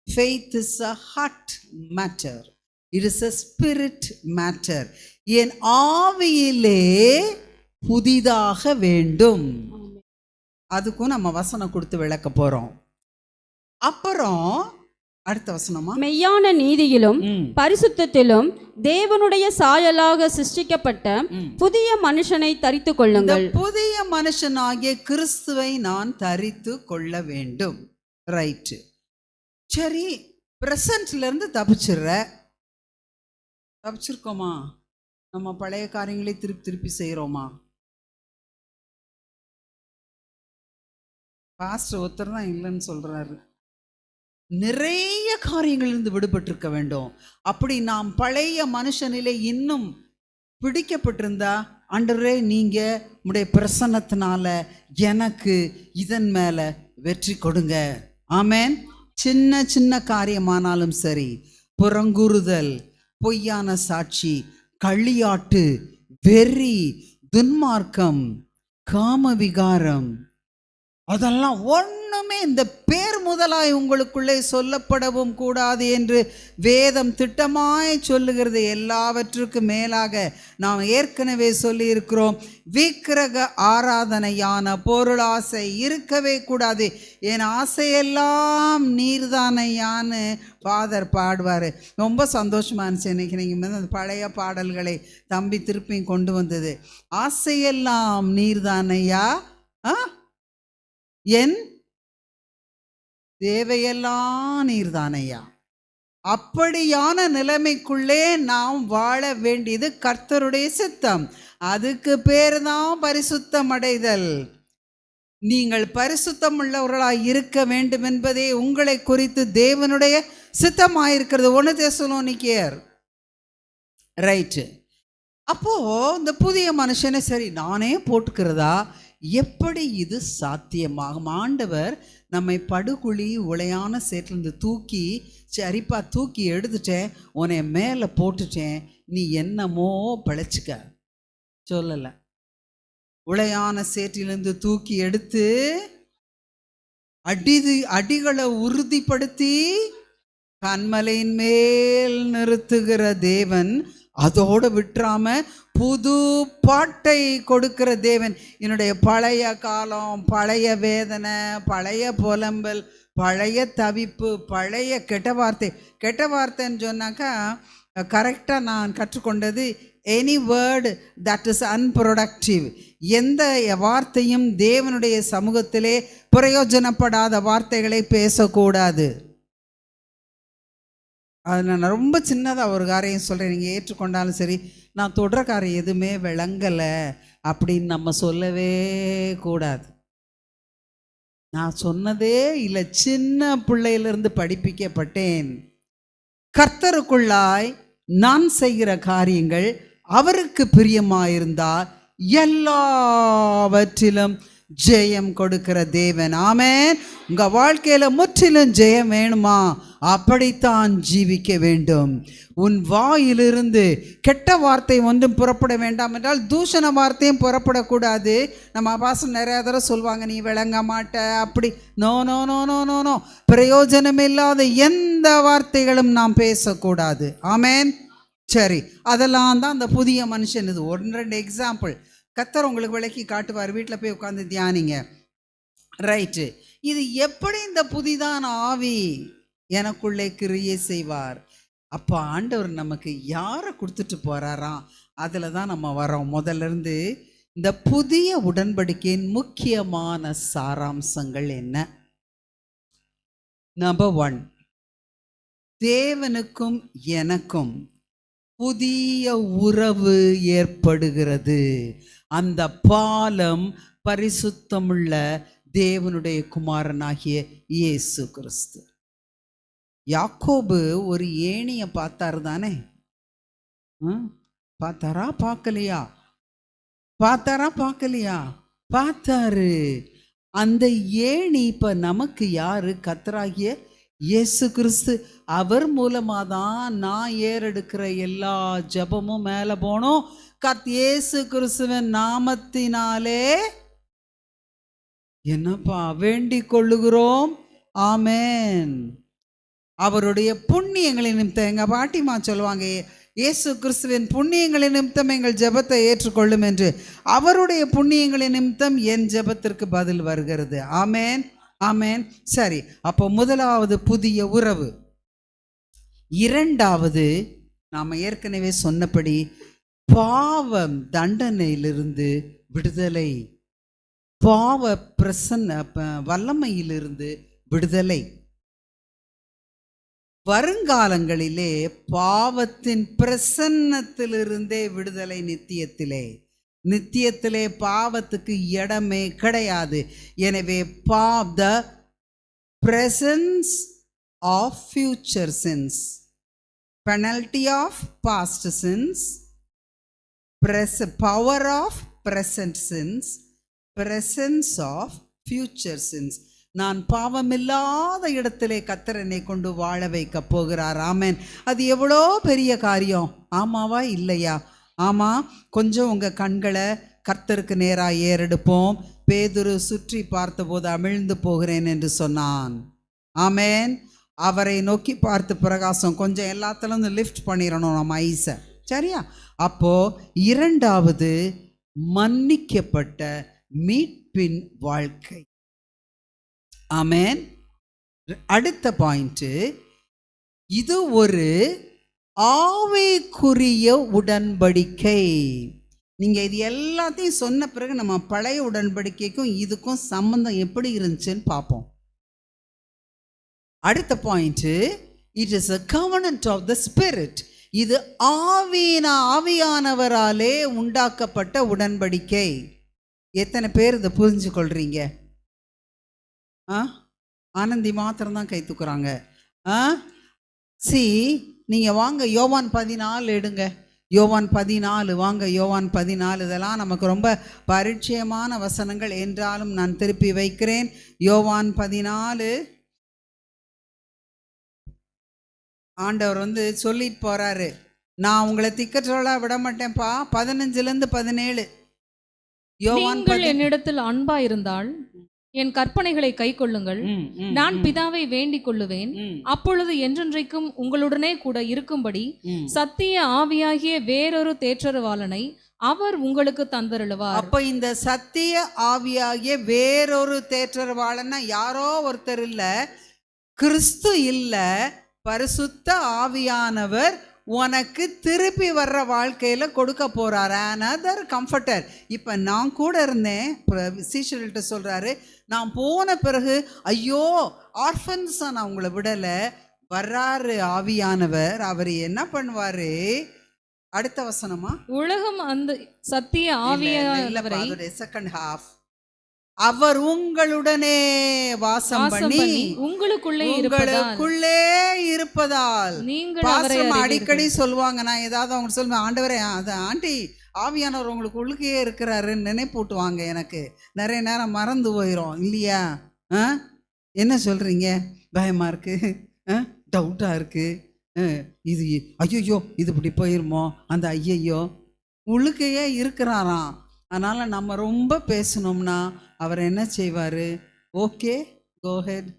Speaker 5: Faith is a heart matter. It is a spirit matter. என் ஆவியிலே புதிதாக வேண்டும். அதுக்கும் நம்ம வசனம் கொடுத்து விளக்க போறோம். அப்புறம் அடுத்த வசனமா,
Speaker 7: மெய்யான நீதியிலும் பரிசுத்தத்திலும் தேவனுடைய சாயலாக சிருஷ்டிக்கப்பட்ட புதிய மனுஷனை தரித்து கொள்ளுங்கள்.
Speaker 5: புதிய மனுஷனாகிய கிறிஸ்துவை நான் தரித்து கொள்ள வேண்டும். ரைட்டு, சரி. பிரசன்ட்ல இருந்து தப்பிச்சிருக்கோமா? நம்ம பழைய காரியங்களை திருப்பி திருப்பி செய்யறோமா? பாஸ்டர் ஒருத்தர் தான் இல்லைன்னு சொல்றாரு. நிறைய காரியங்களிலிருந்து விடுபட்டிருக்க வேண்டும். அப்படி நாம் பழைய மனுஷனிலே இன்னும் பிடிக்கப்பட்டிருந்தா, ஆண்டவரே நீங்க உடைய பிரசன்னத்தினால எனக்கு இதன் மேல வெற்றி கொடுங்க. ஆமென். சின்ன சின்ன காரியமானாலும் சரி, புறங்கூறுதல், பொய்யான சாட்சி, களியாட்டு, வெறி, துன்மார்க்கம், காமவிகாரம், அதெல்லாம் ஒண்ணுமே இந்த பேர் முதலாய் உங்களுக்குள்ளே சொல்லப்படவும் கூடாது என்று வேதம் திட்டமாய் சொல்லுகிறது. எல்லாவற்றுக்கும் மேலாக நாம் ஏற்கனவே சொல்லி இருக்கிறோம், விக்கிரக ஆராதனையான பொருளாசை இருக்கவே கூடாது. என் ஆசையெல்லாம் நீர்தானையான்னு ஃபாதர் பாடுவார். ரொம்ப சந்தோஷமா இருந்துச்சு. இன்னைக்கு நீங்கள் அந்த பழைய பாடல்களை தம்பி திருப்பி கொண்டு வந்தது. ஆசையெல்லாம் நீர்தானையா, என் தேவையெல்லாம் நீர்தானையா. அப்படியான நிலைமைக்குள்ளே நாம் வாழ வேண்டியது கர்த்தருடைய சித்தம். அதுக்கு பேர் தான் பரிசுத்தம் அடைதல். நீங்கள் பரிசுத்தம் உள்ளவர்களாய் இருக்க வேண்டும் என்பதே உங்களை குறித்து தேவனுடைய சித்தமாயிருக்கிறது. 1 தெசலோனிக்கேயர். ரைட்டு. அப்போ இந்த புதிய மனுஷனை சரி நானே போட்டுக்கிறதா? எப்படி இது சாத்தியமாகும்? ஆண்டவர் நம்மை படுகுழி உளையான சேற்றிலிருந்து தூக்கி, சரிப்பா தூக்கி எடுத்துட்டேன், உன்னை மேலே போட்டுட்டேன், நீ என்னமோ பிழைச்சிக்க சொல்லலை. உளையான சேற்றிலிருந்து தூக்கி எடுத்து அடிகளை உறுதிப்படுத்தி கன்மலையின் மேல் நிறுத்துகிற தேவன், அதோடு விட்டுறாம புது பாட்டை கொடுக்கிற தேவன். என்னுடைய பழைய காலம், பழைய வேதனை, பழைய புலம்பல், பழைய தவிப்பு, பழைய கெட்ட வார்த்தைன்னு சொன்னாக்கா கரெக்டாக நான் கற்றுக்கொண்டது, any word that is unproductive. எந்த வார்த்தையும் தேவனுடைய சமூகத்திலே பிரயோஜனப்படாத வார்த்தைகளை பேசக்கூடாது. அது நான் ரொம்ப சின்னதாக ஒரு காரியம் சொல்கிறேன், நீங்கள் ஏற்றுக்கொண்டாலும் சரி. நான் தொடர காரியம் எதுவுமே விளங்கலை அப்படின்னு நம்ம சொல்லவே கூடாது. நான் சொன்னதே இல்லை, சின்ன பிள்ளையிலிருந்து படிப்பிக்கப்பட்டேன். கர்த்தருக்குள்ளாய் நான் செய்கிற காரியங்கள் அவருக்கு பிரியமாயிருந்தால் எல்லாவற்றிலும் ஜெயம் கொடுக்கிற தேவன். ஆமென். உங்க வாழ்க்கையில முற்றிலும் ஜெயம் வேணுமா? அப்படித்தான் ஜீவிக்க வேண்டும். உன் வாயிலிருந்து கெட்ட வார்த்தை ஒன்றும் புறப்பட வேண்டாம் என்றால் தூஷண வார்த்தையும் புறப்படக்கூடாது. நம்ம பாசம் நிறைய தடவை சொல்லுவாங்க, நீ விளங்க மாட்ட அப்படி. No no no no no no. பிரயோஜனம் இல்லாத எந்த வார்த்தைகளும் நாம் பேசக்கூடாது. ஆமென். சரி, அதெல்லாம் தான் அந்த புதிய மனுஷன். இது 1-2 எக்ஸாம்பிள் கர்த்தர் உங்களுக்கு விளக்கி காட்டுவார். வீட்டில் போய் உட்காந்து தியானிங்க. ரைட்டு. இது எப்படி இந்த புதிதான ஆவி எனக்குள்ளே கிரியை செய்வார்? அப்போ ஆண்டவர் நமக்கு யாரை கொடுத்துட்டு போறாராம், அதில் தான் நம்ம வரோம். முதல்ல இருந்து இந்த புதிய உடன்படிக்கையின் முக்கியமான சாராம்சங்கள் என்ன? நம்பர் 1, தேவனுக்கும் எனக்கும் புதிய உறவு ஏற்படுகிறது. அந்த பாலம் பரிசுத்தமுள்ள தேவனுடைய குமாரனாகிய இயேசு கிறிஸ்து. யாக்கோபு ஒரு ஏணிய பார்த்தாரு தானே? பார்த்தாரா பார்க்கலையா? பார்த்தாரு. அந்த ஏணி இப்ப நமக்கு யாரு? கர்த்தராகிய இயேசு கிறிஸ்து அவர் மூலமா தான் நான் ஏறெடுக்கிற எல்லா ஜெபமும் மேலே போனோம். இயேசு கிறிஸ்துவின் நாமத்தினாலே என்னப்பா வேண்டிக் கொள்ளுகிறோம். ஆமென். அவருடைய புண்ணியங்களின் நிமித்தம் எங்க பாட்டிமா சொல்லுவாங்க, இயேசு கிறிஸ்துவின் புண்ணியங்களின் நிமித்தம் எங்கள் ஜெபத்தை ஏற்றுக்கொள்ளும் என்று. அவருடைய புண்ணியங்களின் நிமித்தம் என் ஜெபத்திற்கு பதில் வருகிறது. ஆமென், ஆமென். சரி, அப்போ முதலாவது புதிய உறவு. இரண்டாவது, நாம் ஏற்கனவே சொன்னபடி பாவம் தண்டனையிலிருந்து விடுதலை, பாவ வல்லமையிலிருந்து விடுதலை. வருங்காலங்களிலே பாவத்தின் பிரசன்னத்திலிருந்தே விடுதலை. நித்தியத்திலே பாவத்துக்கு இடமே கிடையாது. எனவே the presence of future sins, penalty of past sins, power of present sins, presence of future sins. நான் பாவமில்லாத இடத்திலே கர்த்தர் என்னை கொண்டு வாழ வைக்க போகிறார். ஆமென். அது எவ்வளோ பெரிய காரியம். ஆமாவா இல்லையா? ஆமா. கொஞ்சம் உங்கள் கண்களை கர்த்தருக்கு நேராக ஏறெடுப்போம். பேதுரு சுற்றி பார்த்தபோது அமிழ்ந்து போகிறேன் என்று சொன்னான். ஆமென். அவரை நோக்கி பார்த்து பிரகாசம். கொஞ்சம் எல்லாத்துலேருந்து லிஃப்ட் பண்ணிடணும் நம்ம ஐஸை. சரியா? அப்போ இரண்டாவது மன்னிக்கப்பட்ட மீட்பின் வாழ்க்கை. ஆமென். அடுத்த பாயிண்ட், இது ஒரு ஆவிக்குரிய உடன்படிக்கை. நீங்க இது எல்லாத்தையும் சொன்ன பிறகு நம்ம பழைய உடன்படிக்கைக்கும் இதுக்கும் சம்பந்தம் எப்படி இருந்துச்சுன்னு பார்ப்போம். அடுத்த point, it is a covenant of the spirit. இது ஆவியானவராலே உண்டாக்கப்பட்ட உடன்படிக்கை. எத்தனை பேர் இதை புரிஞ்சு கொள்றீங்க? ஆனந்தி மாத்திரம்தான் கை தூக்குறாங்க. நீங்கள் வாங்க யோவான் 14 எடுங்க. யோவான் 14 வாங்க. யோவான் 14 இதெல்லாம் நமக்கு ரொம்ப பரிச்சயமான வசனங்கள் என்றாலும் நான் திருப்பி வைக்கிறேன். யோவான் 14 ஆண்டவர் சொல்லிட்டு போறாரு, நான் உங்களை திக்கற்றவளா விட மாட்டேன்ப்பா. 15 17 யோவான்,
Speaker 6: என்னிடத்தில் அன்பா இருந்தால் என் கற்பனைகளை கை கொள்ளுங்கள். நான் பிதாவை வேண்டிக் கொள்ளுவேன், அப்பொழுது என்றென்றைக்கும் உங்களுடனே கூட இருக்கும்படி சத்திய ஆவியாகிய வேறொரு தேற்றரவாளனை அவர் உங்களுக்கு தந்தருளுவார்.
Speaker 5: அப்ப இந்த சத்திய ஆவியாகிய வேறொரு தேற்றரவாளனா யாரோ ஒருத்தர் இல்ல, கிறிஸ்து இல்ல, பரிசுத்த ஆவியானவர் உனக்கு திருப்பி வர்ற வாழ்க்கையில கொடுக்க போறார். another comforter. இப்ப நான் கூட இருந்தேன், சீஷர்கள்ட்ட சொல்றாரு, நான் போன பிறகு ஐயோ ஆர்ஃபன்ஸா நான் உங்களை விடல, வர்றாரு ஆவியானவர். அவர் என்ன பண்ணுவாரு? அடுத்த வசனமா,
Speaker 6: உலகம் அந்த சத்திய ஆவியானவரை
Speaker 5: செகண்ட் ஹாஃப், அவர் உங்களுடனே வாசம் பண்ணி
Speaker 6: உங்களுக்குள்ளே
Speaker 5: இருப்பதால் நீங்கள் அடிக்கடி சொல்லுவாங்க. நான் ஏதாவது அவங்க சொல்லுவேன், ஆண்டவரே அது ஆண்டி ஆவியானவர் உங்களுக்கு உள்ளுக்கே இருக்கிறாருன்னு நினைப்பூட்டுவாங்க. எனக்கு நிறைய நேரம் மறந்து போயிடும் இல்லையா? என்ன சொல்றீங்க? பயமா இருக்கு, டவுட்டா இருக்கு, இது ஐயோ இது இப்படி போயிருமோ, அந்த ஐயையோ உள்ளுக்கையே இருக்கிறாராம். அதனால நம்ம ரொம்ப பேசணும்னா அவர் என்ன செய்வாரு? ஓகே கோஹெட்,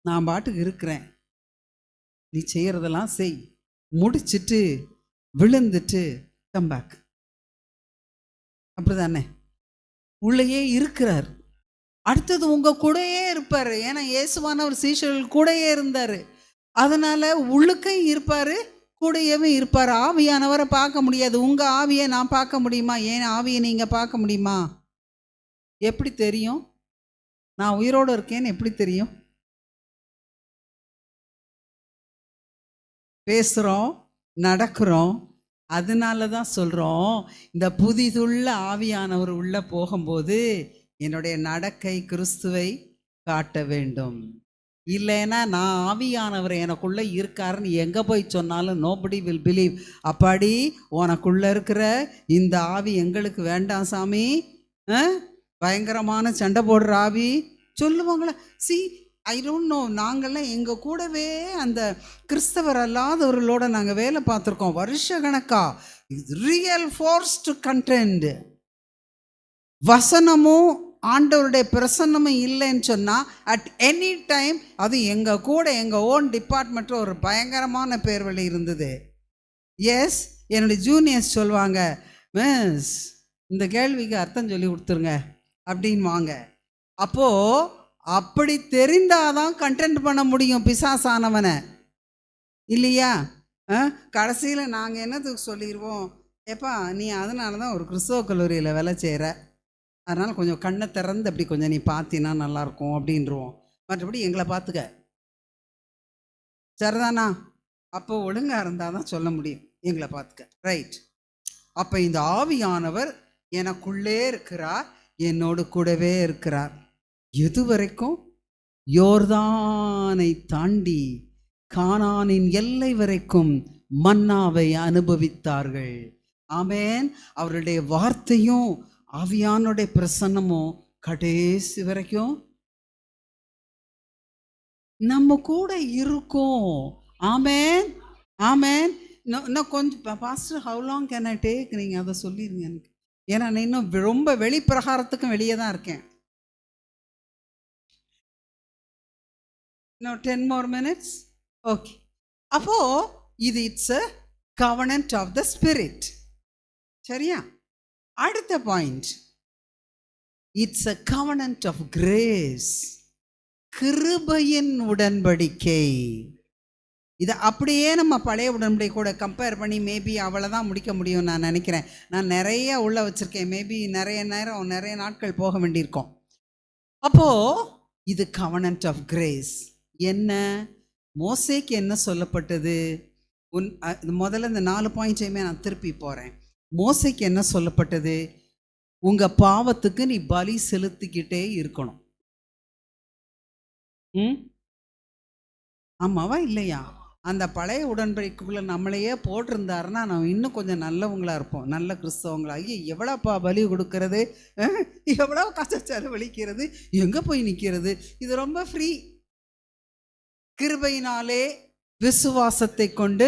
Speaker 5: நான் பாட்டுக்கு இருக்கிறேன், நீ செய்யறதெல்லாம் செய், முடிச்சிட்டு விழுந்துட்டு கம் பேக். அப்படிதானே? உள்ளேயே இருக்கிறார். அடுத்தது உங்க கூடயே இருப்பாரு. ஏன்னா இயேசுவானவர் சீஷர்கள் கூடயே இருந்தாரு. அதனால உள்ளுக்கையும் இருப்பாரு, கூடவே இருப்பார். ஆவியானவரை பார்க்க முடியாது. உங்க ஆவியை நான் பார்க்க முடியுமா? ஏன் ஆவியை நீங்க பார்க்க முடியுமா? எப்படி தெரியும்? நான் உயிரோடு இருக்கேன்னு எப்படி தெரியும்? பேசுறோம், நடக்கிறோம். அதனால தான் சொல்றோம், இந்த புதிதுள்ள ஆவியானவர் உள்ள போகும்போது என்னுடைய நடக்கை கிறிஸ்துவை காட்ட வேண்டும். இல்லைன்னா நான் ஆவியானவர் எனக்குள்ளே இருக்காருன்னு எங்கே போய் சொன்னாலும் நோபடி வில் பிலீவ். அப்பாடி உனக்குள்ளே இருக்கிற இந்த ஆவி எங்களுக்கு வேண்டாம் சாமி, பயங்கரமான சண்டை போடுற ஆவி சொல்லுவாங்களா? சி ஐ டோன்ட் நோ, நாங்கள்லாம் எங்கள் கூடவே அந்த கிறிஸ்தவர் அல்லாதவர்களோட நாங்கள் வேலை பார்த்துருக்கோம் வருஷ கணக்கா. Real forced content. வசனமும் ஆண்டவருடைய பிரசன்னமும் இல்லைன்னு சொன்னால் அட் எனி டைம் அது எங்கள் கூட எங்கள் ஓன் டிபார்ட்மெண்ட்டில் ஒரு பயங்கரமான பேர் வழி இருந்தது. எஸ், என்னுடைய ஜூனியர்ஸ் சொல்லுவாங்க, மிஸ் இந்த கேள்விக்கு அர்த்தம் சொல்லி கொடுத்துருங்க அப்படின்வாங்க. அப்போது அப்படி தெரிந்தாதான் கண்டென்ட் பண்ண முடியும் பிசாசானவனை, இல்லையா? கடைசியில் நாங்கள் என்னத்துக்கு சொல்லிடுவோம், ஏப்பா நீ அதனால தான் ஒரு கிறிஸ்தவ கல்லூரியில் வேலை செய்கிற, அதனால் கொஞ்சம் கண்ணை திறந்து அப்படி கொஞ்சம் நீ பார்த்தினா நல்லாயிருக்கும் அப்படின்றவோம். மற்றபடி எங்களை பார்த்துக்க, சரிதானா? அப்போ ஒழுங்காக இருந்தால் தான் சொல்ல முடியும், எங்களை பார்த்துக்க, ரைட்? அப்போ இந்த ஆவியானவர் எனக்குள்ளே இருக்கிறார், என்னோடு கூடவே இருக்கிறார். எது வரைக்கும்? யோர்தானை தாண்டி கானானின் எல்லை வரைக்கும் மன்னாவை அனுபவித்தார்கள். ஆமென். அவருடைய வார்த்தையும் ஆவியானுடைய பிரசன்னமும் கடைசி வரைக்கும் நம்ம கூட இருக்கும். ஆமென், ஆமென். இன்னும் கொஞ்சம் pastor, how long can I take? நீங்கள் அதை சொல்லிடுங்க எனக்கு, ஏன்னா நான் இன்னும் ரொம்ப வெளிப்பிரகாரத்துக்கும் வெளியே தான் இருக்கேன். இன்னும் 10 more minutes. ஓகே. அப்போ இது it's a covenant of the spirit. சரியா? அடுத்த point, it's a covenant of grace. கிருபையின் உடன்படிக்கை. இதை அப்படியே நம்ம பழைய உடன்படிக்கை கூட கம்பேர் பண்ணி மேபி அவ்வளோதான் முடிக்க முடியும் நான் நினைக்கிறேன். நான் நிறைய உள்ள வச்சுருக்கேன், மேபி நிறைய நேரம் நிறைய நாட்கள் போக வேண்டியிருக்கோம். அப்போது இது கவனன்ட் ஆஃப் கிரேஸ். என்ன? மோசேக்கு என்ன சொல்லப்பட்டது? முதல்ல இந்த 4 பாயிண்ட்டையுமே நான் திருப்பி போகிறேன். மோசேக்கு என்ன சொல்லப்பட்டது? உங்கள் பாவத்துக்கு நீ பலி செலுத்திக்கிட்டே இருக்கணும். ஆமாவா இல்லையா? அந்த பழைய உடன்படிக்கைக்குள்ளே நம்மளையே போட்டிருந்தாருன்னா நம்ம இன்னும் கொஞ்சம் நல்லவங்களாக இருப்போம், நல்ல கிறிஸ்தவங்களாகி. எவ்வளோப்பா பலி கொடுக்கறது, எவ்வளோ காசு செலவழிக்கிறது, எங்கே போய் நிற்கிறது, இது ரொம்ப ஃப்ரீ. கிருபையினாலே விசுவாசத்தை கொண்டு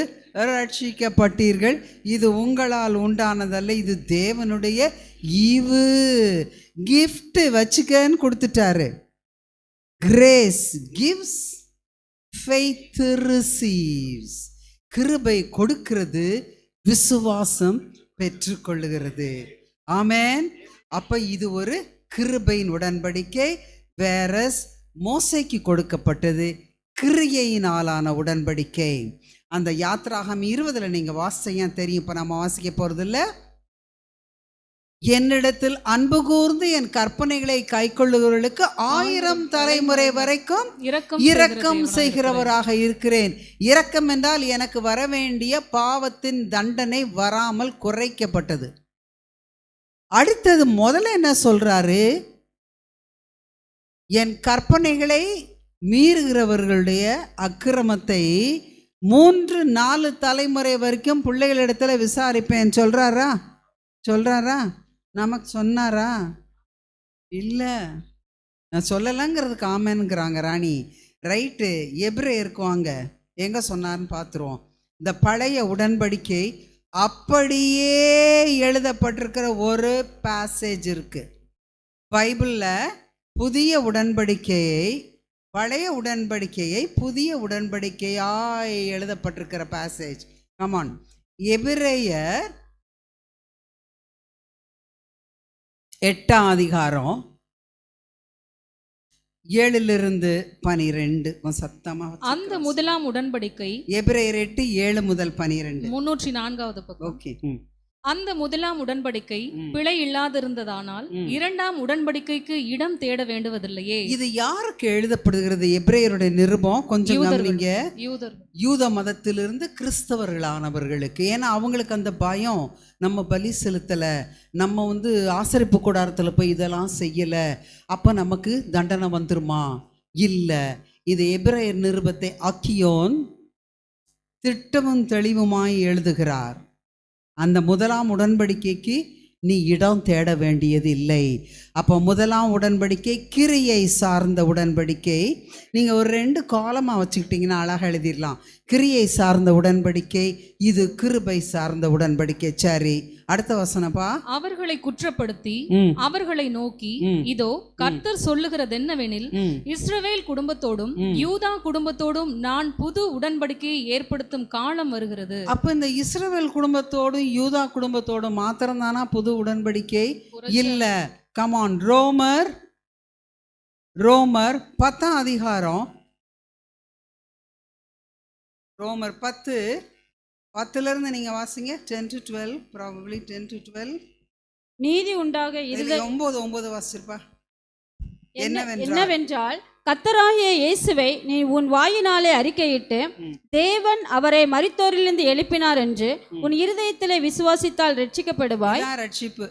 Speaker 5: ரட்சிக்கப்பட்டீர்கள், இது உங்களால் உண்டானதல்ல, இது தேவனுடைய ஈவு, கிஃப்ட், வச்சுக்கன்னு கொடுத்துட்டாரு. Grace gives, faith receives. கிருபை கொடுக்கிறது, விசுவாசம் பெற்றுக்கொள்ளுகிறது. ஆமென். அப்ப இது ஒரு கிருபையின் உடன்படிக்கை. வேறஸ் மோசேக்கு கொடுக்கப்பட்டது கிரியையினாலான உடன்படிக்கை. அந்த யாத்ராகம் 20 நீங்க வாசிச்சா தெரியும். இப்ப நம்ம வாசிக்க போறது இல்ல. என்னிடத்தில் அன்பு கூர்ந்து என் கற்பனைகளை கைக்கொள்ளுகிறவர்களுக்கு 1000 தலைமுறை வரைக்கும் இரக்கம் செய்கிறவராக இருக்கிறேன். இரக்கம் என்றால் எனக்கு வரவேண்டிய பாவத்தின் தண்டனை வராமல் குறைக்கப்பட்டது. அடுத்தது முதல்ல என்ன சொல்றாரு? என் கற்பனைகளை மீறுகிறவர்களுடைய அக்கிரமத்தை 3-4 தலைமுறை வரைக்கும் பிள்ளைகளிடத்துல விசாரிப்பேன் சொல்றாரா? நமக்கு சொன்னாரா? இல்லை, நான் சொல்லலைங்கிறதுக்கு ஆமேனுங்கிறாங்க ராணி. ரைட்டு, எபிரேயருக்கு வாங்க, எங்கே சொன்னார்னு பார்த்துருவோம். இந்த பழைய உடன்படிக்கை அப்படியே எழுதப்பட்டிருக்கிற ஒரு பேசேஜ் இருக்கு பைபிளில். புதிய உடன்படிக்கையை, பழைய உடன்படிக்கையை புதிய உடன்படிக்கையாய் எழுதப்பட்டிருக்கிற பேசேஜ். கமான், எபிரேயர் 8ஆம் அதிகாரம் 7-12. சத்தமா.
Speaker 6: அந்த முதலாம் உடன்படிக்கை
Speaker 5: எபிரேயர் 8:7 முதல் 12.
Speaker 6: 304வது பக்கம்.
Speaker 5: ஓகே.
Speaker 6: அந்த முதலாம் உடன்படிக்கை பிழை இல்லாதிருந்ததானால் 2ஆம் உடன்படிக்கைக்கு இடம் தேட வேண்டுவதில்லையே.
Speaker 5: இது யாருக்கு எழுதப்படுகிறது? எபிரேயருடைய நிருபம். கொஞ்சம் கவனிங்க. யூத மதத்திலிருந்து கிறிஸ்தவர்களானவர்களுக்கு. ஏன்னா அவங்களுக்கு அந்த பயம், நம்ம பலி செலுத்தலை, நம்ம ஆசரிப்பு கூடாரத்தில் போய் இதெல்லாம் செய்யலை, அப்போ நமக்கு தண்டனை வந்துருமா? இல்லை. இது எபிரேயர் நிருபத்தை அக்கியோன் திட்டமும் தெளிவுமாய் எழுதுகிறார். அந்த முதலாம் உடன்படிக்கைக்கு நீ இடம் தேட வேண்டியது இல்லை. அப்போ முதலாம் உடன்படிக்கை கிரியை சார்ந்த உடன்படிக்கை. நீங்கள் ஒரு 2 காலமாக வச்சுக்கிட்டிங்கன்னா அழகாக எழுதிடலாம். கிரியை சார்ந்த உடன்படிக்கை, இது கிருபை சார்ந்த உடன்படிக்கை. சரி, அடுத்த வசனப்பா.
Speaker 6: அவர்களை குற்றப்படுத்தி அவர்களை நோக்கி, இதோ கர்த்தர் சொல்லுகிறது என்னவெனில், இஸ்ரவேல் குடும்பத்தோடும் யூதா குடும்பத்தோடும் நான் புது உடன்படிக்கையை ஏற்படுத்தும் காலம் வருகிறது.
Speaker 5: அப்ப இந்த இஸ்ரவேல் குடும்பத்தோடும் யூதா குடும்பத்தோடும் மாத்திரம் தானா புது உடன்படிக்கை? இல்ல. கமான், ரோமர் 10ஆம் அதிகாரம், ரோமர் 10 இருந்து நீங்க வாசிங்க. 10 to 12, probably 10 to 12.
Speaker 7: நீதி உண்டாக
Speaker 5: 9 வாசிப்பா.
Speaker 7: என்னவென்றால் கர்த்தராகிய இயேசுவை நீ உன் வாயினாலே அறிக்கையிட்டு தேவன் அவரை மரித்தோரிலிருந்து எழுப்பினார் என்று உன் இருதயத்திலே விசுவாசித்தால் ரட்சிக்கப்படுவாய்.
Speaker 5: ரட்சிப்பு.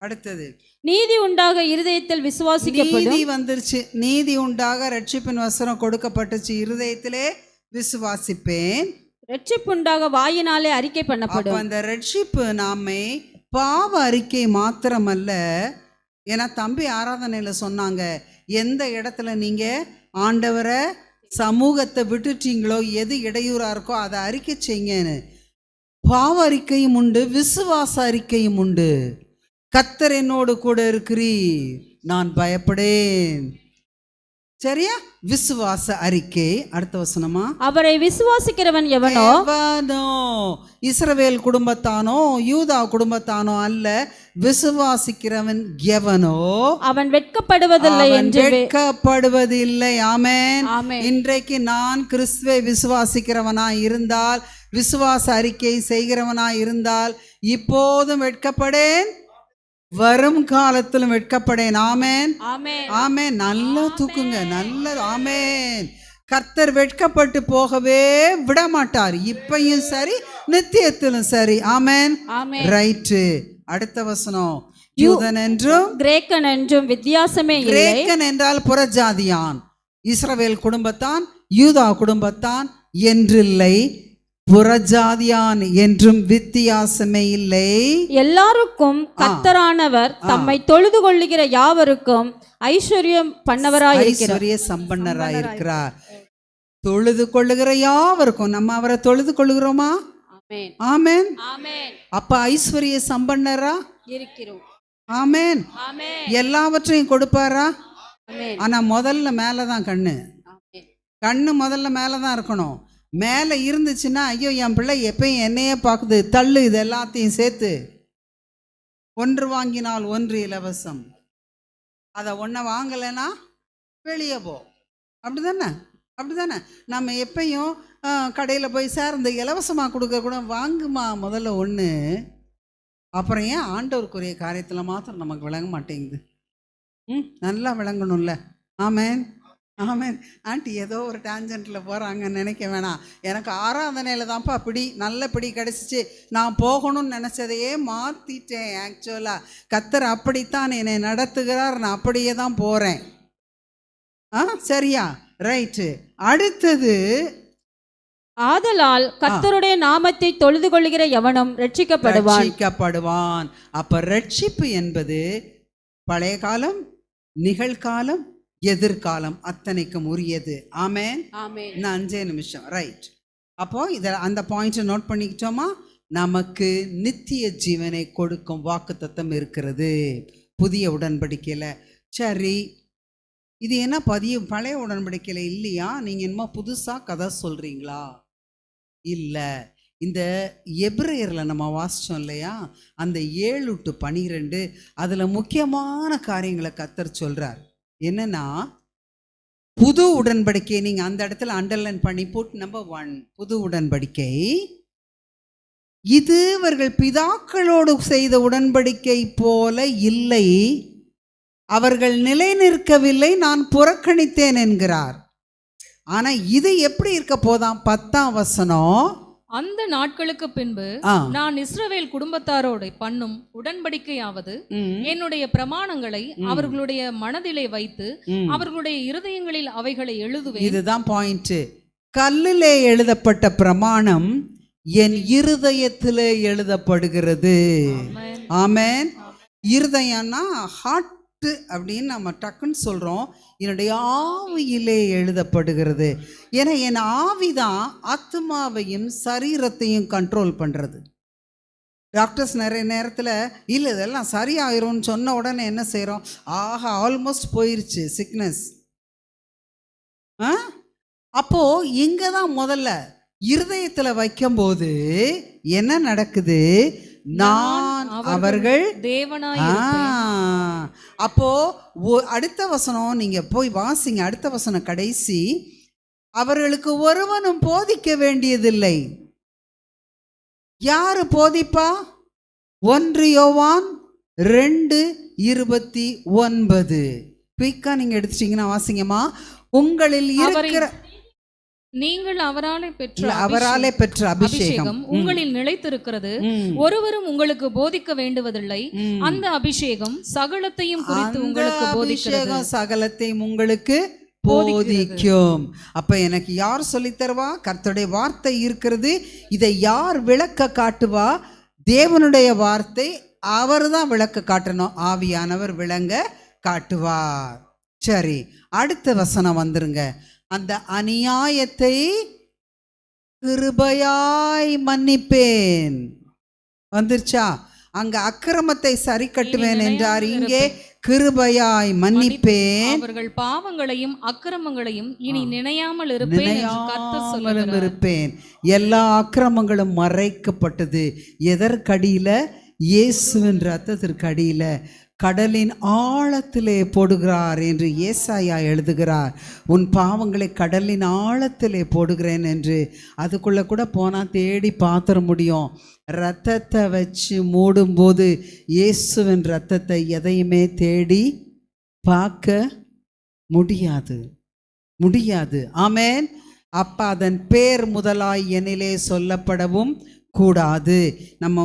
Speaker 5: அடுத்தது,
Speaker 7: நீதி உண்டாக இருதயத்தில் விசுவாசிக்கப்படும்.
Speaker 5: நீதி வந்துருச்சு. நீதி உண்டாக ரட்சிப்பின் வசனம் கொடுக்கப்பட்டுச்சு. இருதயத்திலே விசுவாசிப்பேன்.
Speaker 7: ரட்சிப்பு உண்டாக வாயினாலே அறிக்கை பண்ணப்படும்.
Speaker 5: அந்த ரட்சிப்பு நாமே பாவ அறிக்கை மாத்திரமல்ல. ஏன்னா தம்பி ஆராதனையில சொன்னாங்க, எந்த இடத்துல நீங்க ஆண்டவரை சமூகத்தை விட்டுட்டீங்களோ, எது இடையூறா இருக்கோ அதை அறிக்கை செய்யுங்கன்னு. பாவ அறிக்கையும் உண்டு, விசுவாச அறிக்கையும் உண்டு. கர்த்தர் என்னோடு கூட இருக்கிறீர், நான் பயப்படேன். சரியா? விசுவாச அறிக்கை. அடுத்த வசனமா,
Speaker 7: அவரை விசுவாசிக்கிறவன் எவனோ
Speaker 5: இஸ்ரவேல் குடும்பத்தானோ யூதா குடும்பத்தானோ அல்ல, விசுவாசிக்கிறவன் எவனோ
Speaker 7: அவன் வெட்கப்படுவதில்லை என்று
Speaker 5: வெட்கப்படுவதில்லை. ஆமென். இன்றைக்கு நான் கிறிஸ்துவை விசுவாசிக்கிறவனாய் இருந்தால், விசுவாச அறிக்கை செய்கிறவனாய் இருந்தால், இப்போதும் வெட்கப்படேன், வரும் காலத்திலும் வெட்கப்படேன். ஆமென், ஆமென். நல்லா தூக்குங்க, நல்லது. ஆமென். கர்த்தர் வெட்கப்பட்டு போகவே விட மாட்டார், இப்பையும் சரி நித்தியத்திலும் சரி. ஆமென், ரைட்டு. அடுத்த வசனம், யூதன் என்றும்
Speaker 7: கிரேக்கன் என்றும் வித்தியாசமே இல்லை.
Speaker 5: கிரேக்கன் என்றால் புறஜாதியான், இஸ்ரவேல் குடும்பத்தான் யூதா குடும்பத்தான் என்றில்லை, புறஜாதியான் என்றும் வித்தியாசமே இல்லை.
Speaker 7: எல்லாருக்கும் கர்த்தரானவர் தம்மை தொழுது கொள்ளுகிற யாவருக்கும் ஐஸ்வர்யம் பண்ணவராய்
Speaker 5: ஐஸ்வர்ய சம்பன்னராய் இருக்கிறார். தொழுது கொள்ளுகிற யாவருக்கும். நம்ம அவரை தொழுது கொள்ளுகிறோமா? ஆமென். அப்ப ஐஸ்வர்ய சம்பன்னரா இருக்கிறோம். ஆமென். எல்லாவற்றையும் கொடுப்பாரா? ஆனா முதல்ல மேலதான் கண்ணு முதல்ல மேலதான் இருக்கணும். மேலே இருந்துச்சுன்னா, ஐயோ என் பிள்ளை எப்பயும் என்னையே பார்க்குது, தள்ளு, இது எல்லாத்தையும் சேர்த்து. 1 வாங்கினால் 1 இலவசம். அதை 1 வாங்கலைன்னா வெளியே போ. அப்படிதானே நம்ம எப்பயும் கடையில் போய் சார் இந்த இலவசமாக கொடுக்க கூட வாங்குமா முதல்ல 1. அப்புறம் ஏன் ஆண்டவருக்குரிய காரியத்தில் மாத்திரம் நமக்கு விளங்க மாட்டேங்குது? நல்லா விளங்கணும்ல. ஆமென், ஆமென். ஆண்டி ஏதோ ஒரு டான்ஜென்ட்டில் போகிறாங்கன்னு நினைக்க வேணாம். எனக்கு ஆராதனையில் தான்ப்பா நல்ல பிடி கிடச்சிச்சு. நான் போகணும்னு நினச்சதையே மாற்றிட்டேன். ஆக்சுவலாக கர்த்தர் அப்படித்தான் என்னை நடத்துகிறார், நான் அப்படியே தான் போகிறேன். சரியா? ரைட்டு. அடுத்தது,
Speaker 7: ஆதலால் கர்த்தருடைய நாமத்தை தொழுது கொள்ளுகிற எவனும் ரட்சிக்கப்படுவான்.
Speaker 5: அப்ப ரட்சிப்பு என்பது பழைய காலம், நிகழ்காலம், எதிர்காலம் அத்தனைக்கும் உரியது. ஆமென். இன்னும் 5 நிமிஷம். ரைட். அப்போ இதை அந்த பாயிண்ட்டை நோட் பண்ணிக்கிட்டோமா? நமக்கு நித்திய ஜீவனை கொடுக்கும் வாக்குத்தத்தம் இருக்கிறது புதிய உடன்படிக்கையில். சரி, இது என்ன பழைய உடன்படிக்கையில் இல்லையா? நீங்கள் என்னமோ புதுசாக கதை சொல்கிறீங்களா? இல்லை. இந்த எபிரேயரில் நம்ம வாசித்தோம் இல்லையா, அந்த 7 to 12 அதில் முக்கியமான காரியங்களை கர்த்தர் சொல்கிறார். என்னன்னா, புது உடன்படிக்கை. நீங்க அந்த இடத்துல அண்டர்லைன் பண்ணி போட்டு, நம்பர் 1, புது உடன்படிக்கை இது இவர்கள் பிதாக்களோடு செய்த உடன்படிக்கை போல இல்லை, அவர்கள் நிலை நிற்கவில்லை, நான் புறக்கணித்தேன் என்கிறார். ஆனா இது எப்படி இருக்க போதாம்? 10ஆம் வசனம்,
Speaker 6: அந்த நாட்களுக்கு பின்பு நான் இஸ்ரவேல் குடும்பத்தாரோடு பண்ணும் உடன்படிக்கையாவது என்னுடைய பிரமாணங்களை அவர்களுடைய மனதிலே வைத்து அவர்களுடைய இருதயங்களில் அவைகளை எழுதுவேன்.
Speaker 5: இதுதான் பாயிண்ட். கல்லிலே எழுதப்பட்ட பிரமாணம் என் இருதயத்திலே எழுதப்படுகிறது. ஆமென். இருதயம்னா ஹார்ட் அப்படின்னு நம்ம டக்குன்னு சொல்றோம். என்னுடைய ஆவியிலே எழுதப்படுகிறது. ஏன்னா என் ஆவிதான் ஆத்மாவையும் சரீரத்தையும் கண்ட்ரோல் பண்றது. டாக்டர்ஸ் நிறைய நேரத்தில் இல்லை இதெல்லாம் சரியாயிரும்னு சொன்ன உடனே என்ன செய்கிறோம்? ஆஹா, ஆல்மோஸ்ட் போயிருச்சு சிக்னஸ். அப்போ இங்கே தான் முதல்ல இருதயத்தில் வைக்கும்போது என்ன நடக்குது? நான் அவர்கள்
Speaker 6: தேவனாய்
Speaker 5: அப்போ அடுத்த வசனம் நீங்க போய் வாசிங்க. அடுத்த வசனம் கடைசி, அவர்களுக்கு ஒருவனும் போதிக்க வேண்டியதில்லை. யாரு போதிப்பா? 1 யோவான் 2:29. குயிக்கா நீங்க எடுத்துட்டீங்கன்னா வாசிங்கம்மா. உங்களில் இருக்கிற
Speaker 6: நீங்கள் அவராலே
Speaker 5: பெற்ற அபிஷேகம்
Speaker 6: உங்களில் நிலைத்திருக்கிறது. ஒருவரும் உங்களுக்கு போதிக்க வேண்டுவதில்லை. அந்த அபிஷேகம் சகலத்தையும் குறித்து உங்களுக்கு போதிக்கிறது.
Speaker 5: சகலத்தையும் உங்களுக்கு போதிக்கும். அப்ப எனக்கு யார் சொல்லி தருவா? கர்த்தருடைய வார்த்தை இருக்கிறது. இதை யார் விளக்க காட்டுவா? தேவனுடைய வார்த்தை. அவர் தான் விளக்க காட்டணும். ஆவியானவர் விளங்க காட்டுவார். சரி, அடுத்த வசனம் வந்துருங்க. அந்த அநியாயத்தை கிருபையாய் மன்னிப்பேன். வந்துருச்சா? அங்க அக்கிரமத்தை சரி கட்டுவேன் என்றார், இங்கே கிருபையாய் மன்னிப்பேன்.
Speaker 6: அவர்கள் பாவங்களையும் அக்கிரமங்களையும் இனி நினையாமல்
Speaker 5: இருப்பேன். எல்லா அக்கிரமங்களும் மறைக்கப்பட்டது. எதற்கடியில? இயேசுவின் ரத்தத்திற்கு அடியில கடலின் ஆழத்திலே போடுகிறார் என்று ஏசாயா எழுதுகிறார். உன் பாவங்களை கடலின் ஆழத்திலே போடுகிறேன் என்று. அதுக்குள்ளே கூட போனால் தேடி பார்த்துட முடியும். ரத்தத்தை வச்சு மூடும்போது இயேசுவின் ரத்தத்தை எதையுமே தேடி பார்க்க முடியாது. ஆமென். அப்போ அதன் பேர் முதலாய் என்னிலே சொல்லப்படவும் கூடாது. நம்ம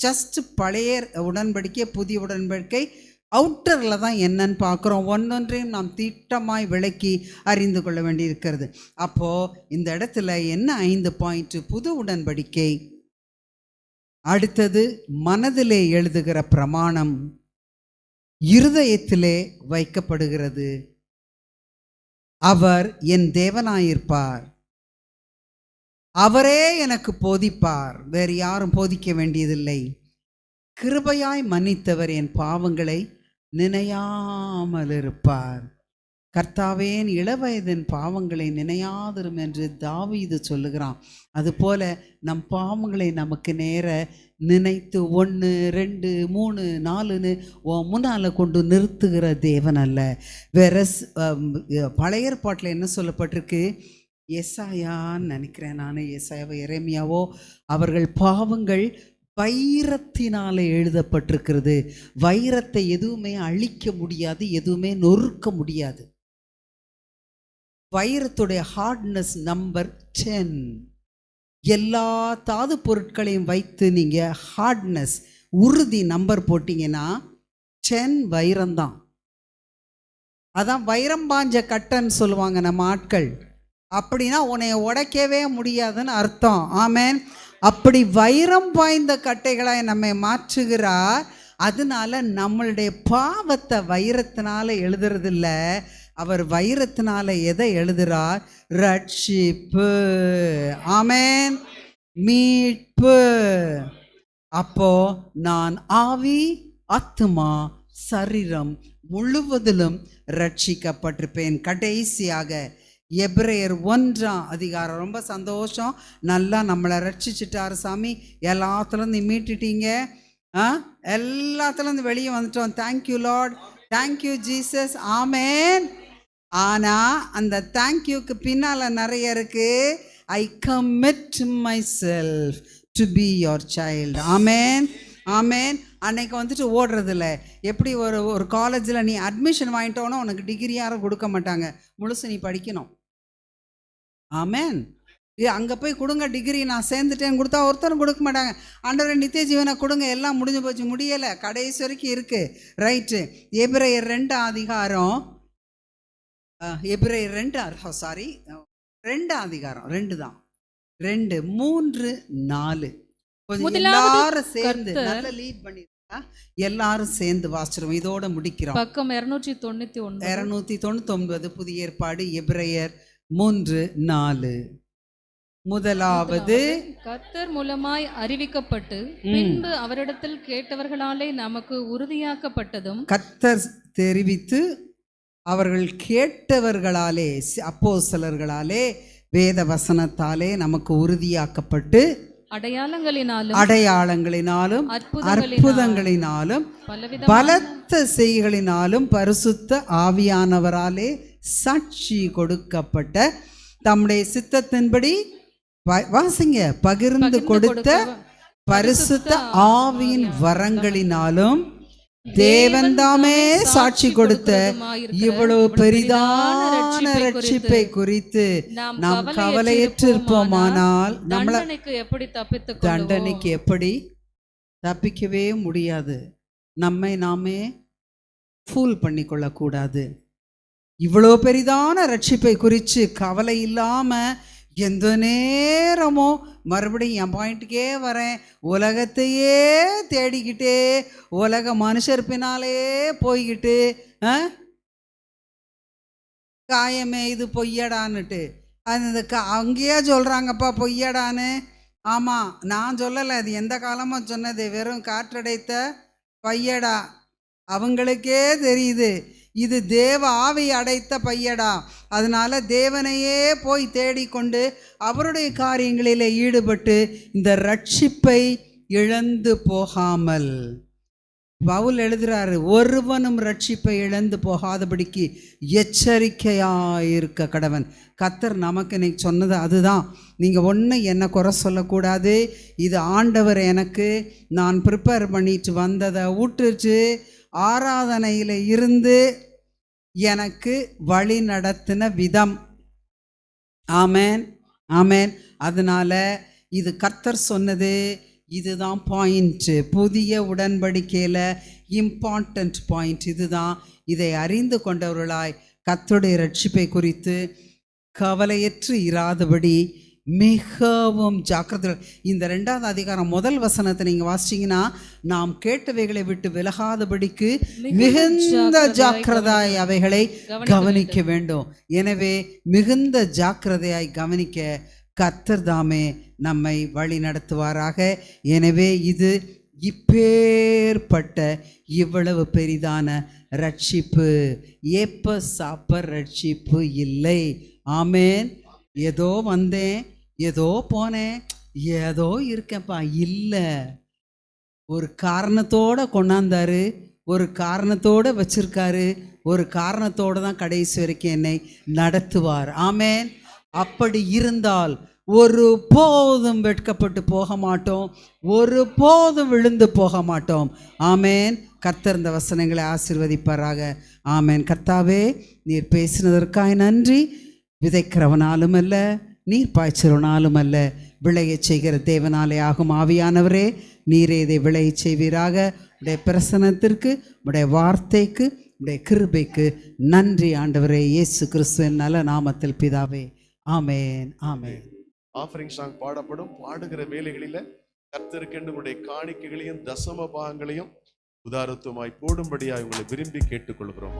Speaker 5: ஜஸ்ட் பழைய உடன்படிக்கை புதிய உடன்படிக்கை அவுட்டரில் தான் என்னன்னு பார்க்குறோம். ஒன்றொன்றையும் நாம் திட்டமாய் விளக்கி அறிந்து கொள்ள வேண்டியிருக்கிறது. அப்போது இந்த இடத்துல என்ன 5 பாயிண்ட்? புது உடன்படிக்கை, அடுத்தது மனதிலே எழுதுகிற பிரமாணம், இருதயத்திலே வைக்கப்படுகிறது. அவர் என் தேவனாயிருப்பார், அவரே எனக்கு போதிப்பார், வேறு யாரும் போதிக்க வேண்டியதில்லை. கிருபையாய் மன்னித்தவர் என் பாவங்களை நினையாமல் இருப்பார். கர்த்தாவே என் இளவயதின் பாவங்களை நினையாதிரும் என்று தாவீது சொல்லுகிறான். அதுபோல நம் பாவங்களை நமக்கு நேர நினைத்து 1 2 3 4ன்னு முன்னால் கொண்டு நிறுத்துகிற தேவன் அல்ல. வேற பழைய ஏற்பாட்டில் என்ன சொல்லப்பட்டிருக்கு? ஏசாயான்னு நினைக்கிறேன் நான், ஏசாயாவோ எரேமியாவோ, அவர்கள் பாவங்கள் வைரத்தினால எழுதப்பட்டிருக்கிறது. வைரத்தை எதுவுமே அழிக்க முடியாது, எதுவுமே நொறுக்க முடியாது. வைரத்துடைய ஹார்ட்னஸ் நம்பர் 10. எல்லா தாது பொருட்களையும் வைத்து நீங்க ஹார்ட்னஸ் உறுதி நம்பர் போட்டீங்கன்னா 10 வைரம்தான். அதான் வைரம் பாஞ்ச கட்டன்னு சொல்லுவாங்க நம்ம ஆட்கள். அப்படின்னா உன்னைய உடைக்கவே முடியாதுன்னு அர்த்தம். ஆமென். அப்படி வைரம் பாய்ந்த கட்டைகளாய் நம்மை மாற்றுகிறார். அதனால நம்மளுடைய பாவத்தை வைரத்தினால எழுதுறதில்ல, அவர் வைரத்தினால எதை எழுதுறார்? ரட்சிப்பு. ஆமென். மீட்பு. அப்போ நான் ஆவி ஆத்துமா சரீரம் முழுவதிலும் ரட்சிக்கப்பட்டிருப்பேன். கடைசியாக எபிரேயர் 1 ரொம்ப சந்தோஷம். நல்லா நம்மளை ரட்சிச்சிட்டாரு சாமி. எல்லாத்துலேருந்து மீட்டுட்டீங்க, எல்லாத்துலேருந்து வெளியே வந்துட்டோம். Thank you Lord, thank you Jesus. Amen. ஆனால் அந்த தேங்க்யூக்கு பின்னால் நிறைய இருக்கு. I commit myself to be your child. Amen. Amen. அன்னைக்கு ஓடுறதில்ல. எப்படி ஒரு காலேஜில் நீ அட்மிஷன் வாங்கிட்டோன்னா உனக்கு டிகிரி யாரும் கொடுக்க மாட்டாங்க, முழுசு நீ படிக்கணும். ஆமென். அங்கே போய் கொடுங்க டிகிரி, நான் சேர்ந்துட்டேன்னு கொடுத்தா ஒருத்தரும் கொடுக்க மாட்டாங்க. ஆண்டவரே நித்திய ஜீவனை கொடுங்க, எல்லாம் முடிஞ்சு போச்சு. முடியலை, கடைசி வரைக்கும் இருக்கு. ரைட்டு. எபிரேயர் 2 எபிரேயர் 2 தான். 2 3 4 கொஞ்சம் எல்லாரும் சேர்ந்து நல்ல லீட் பண்ணி எல்லாரும் சேர்ந்து வாசிச்சிருவோம். இதோட முடிக்கிறோம்.
Speaker 6: பக்கம் 299.
Speaker 5: 299 புதிய ஏற்பாடு, எபிரெயர் 3:4. முதலாவது
Speaker 6: கர்த்தர் மூலமாய் அறிவிக்கப்பட்டு பின்பு அவரிடத்தில் கேட்டவர்களாலே நமக்கு உறுதியாக்கப்பட்டதும்,
Speaker 5: கர்த்தர் தெரிவித்து அவர்கள் கேட்டவர்களாலே, அப்போஸ்தலர்களாலே, வேத வசனத்தாலே நமக்கு உறுதியாக்கப்பட்டு அடையாளங்களினாலும் அற்புதங்களினாலும் பலத்த செய்களினாலும் பரிசுத்த ஆவியானவராலே சாட்சி கொடுக்கப்பட்ட தம்முடைய சித்தத்தின்படி வாசிங்க, பகிர்ந்து கொடுத்த பரிசுத்த ஆவியின் வரங்களினாலும் தேவன்தாமே சாட்சி கொடுத்த இவ்வளவு பெரிதான ரட்சிப்பை குறித்து நாம் கவலையற்றிருப்போமானால் நம்மள தண்டனைக்கு எப்படி தப்பிக்கவே முடியாது. நம்மை நாமே ஃபூல் பண்ணிக்கொள்ள கூடாது. இவ்வளோ பெரிதான ரட்சிப்பை குறித்து கவலை இல்லாம எந்த நேரமோ மறுபடியும் என் பாயிண்ட்டுக்கே வரேன், உலகத்தையே தேடிக்கிட்டே உலக மனுஷர் பின்னாலே போய்கிட்டு காயமே இது பொய்யடான்னுட்டு அந்த அங்கேயே சொல்கிறாங்கப்பா பொய்யடான்னு. ஆமாம், நான் சொல்லலை, அது எந்த காலமாக சொன்னது, வெறும் காற்றடைத்த பையடா. அவங்களுக்கே தெரியுது இது தேவ ஆவி அடைத்த பையடா. அதனால தேவனையே போய் தேடிக்கொண்டு அவருடைய காரியங்களில் ஈடுபட்டு இந்த ரட்சிப்பை இழந்து போகாமல், பவுல் எழுதுறாரு, ஒருவனும் ரட்சிப்பை இழந்து போகாதபடிக்கு எச்சரிக்கையாயிருக்க கடவன். கர்த்தர் நமக்கு இன்னைக்கு சொன்னது அதுதான். நீங்கள் ஒன்று என்னை குறை சொல்லக்கூடாது, இது ஆண்டவர் எனக்கு நான் ப்ரிப்பேர் பண்ணிட்டு வந்ததை விட்டுச்சு ஆராதனையில் இருந்து எனக்கு வழி நடத்தின விதம். ஆமேன், ஆமேன். அதனால இது கர்த்தர் சொன்னது, இதுதான் பாயிண்ட்டு. புதிய உடன்படிக்கையில் இம்பார்ட்டண்ட் பாயிண்ட் இதுதான். இதை அறிந்து கொண்டவர்களாய் கர்த்தருடைய ரட்சிப்பை குறித்து கவலையற்று இராதபடி மிகவும் ஜாக்கிரதை. இந்த 2வது அதிகாரம் 1 வசனத்தை நீங்கள் வாசிச்சிங்கன்னா, நாம் கேட்டவைகளை விட்டு விலகாதபடிக்கு மிகுந்த ஜாக்கிரதையாய் அவைகளை கவனிக்க வேண்டும். எனவே மிகுந்த ஜாக்கிரதையாய் கவனிக்க கர்த்தர் தாமே நம்மை வழி நடத்துவாராக. எனவே இது இப்பேற்பட்ட இவ்வளவு பெரிதான ரட்சிப்பு ஏப்ப சாப்ப ரட்சிப்பு இல்லை. ஆமேன். ஏதோ வந்தேன், ஏதோ போனேன், ஏதோ இருக்கேன்ப்பா இல்லை. ஒரு காரணத்தோடு கொண்டாந்தாரு, ஒரு காரணத்தோடு வச்சிருக்காரு, ஒரு காரணத்தோடு தான் கடைசி வரைக்கும் என்னை நடத்துவார். ஆமேன். அப்படி இருந்தால் ஒரு போதும் வெட்கப்பட்டு போக மாட்டோம், ஒரு போதும் விழுந்து போக மாட்டோம். ஆமேன். கர்த்தர் இந்த வசனங்களை ஆசீர்வதிப்பாராக. ஆமேன். கர்த்தாவே, நீர் பேசினதற்காய் நன்றி. விதைக்கிறவனாலும் அல்ல, நீர் பாய்ச்சலனாலும் அல்ல, விளையச் செய்கிற தேவனாலே ஆகும். ஆவியானவரே, நீரே இதை விளையச் செய்வீராக. உடைய பிரசனத்திற்கு, உடைய வார்த்தைக்கு, உடைய கிருபைக்கு நன்றி ஆண்டவரே. இயேசு கிறிஸ்துவின் நல்ல நாமத்தில் பிதாவே. Amen, amen.
Speaker 3: ஆஃபரிங் சாங் பாடப்படும். பாடுகிற வேலைகளில் கர்த்தருக்கென்று உங்களுடைய காணிக்கைகளையும் தசம பாகங்களையும் உதாரத்துவமாய் போடும்படியாக உங்களை விரும்பி கேட்டுக்கொள்கிறோம்.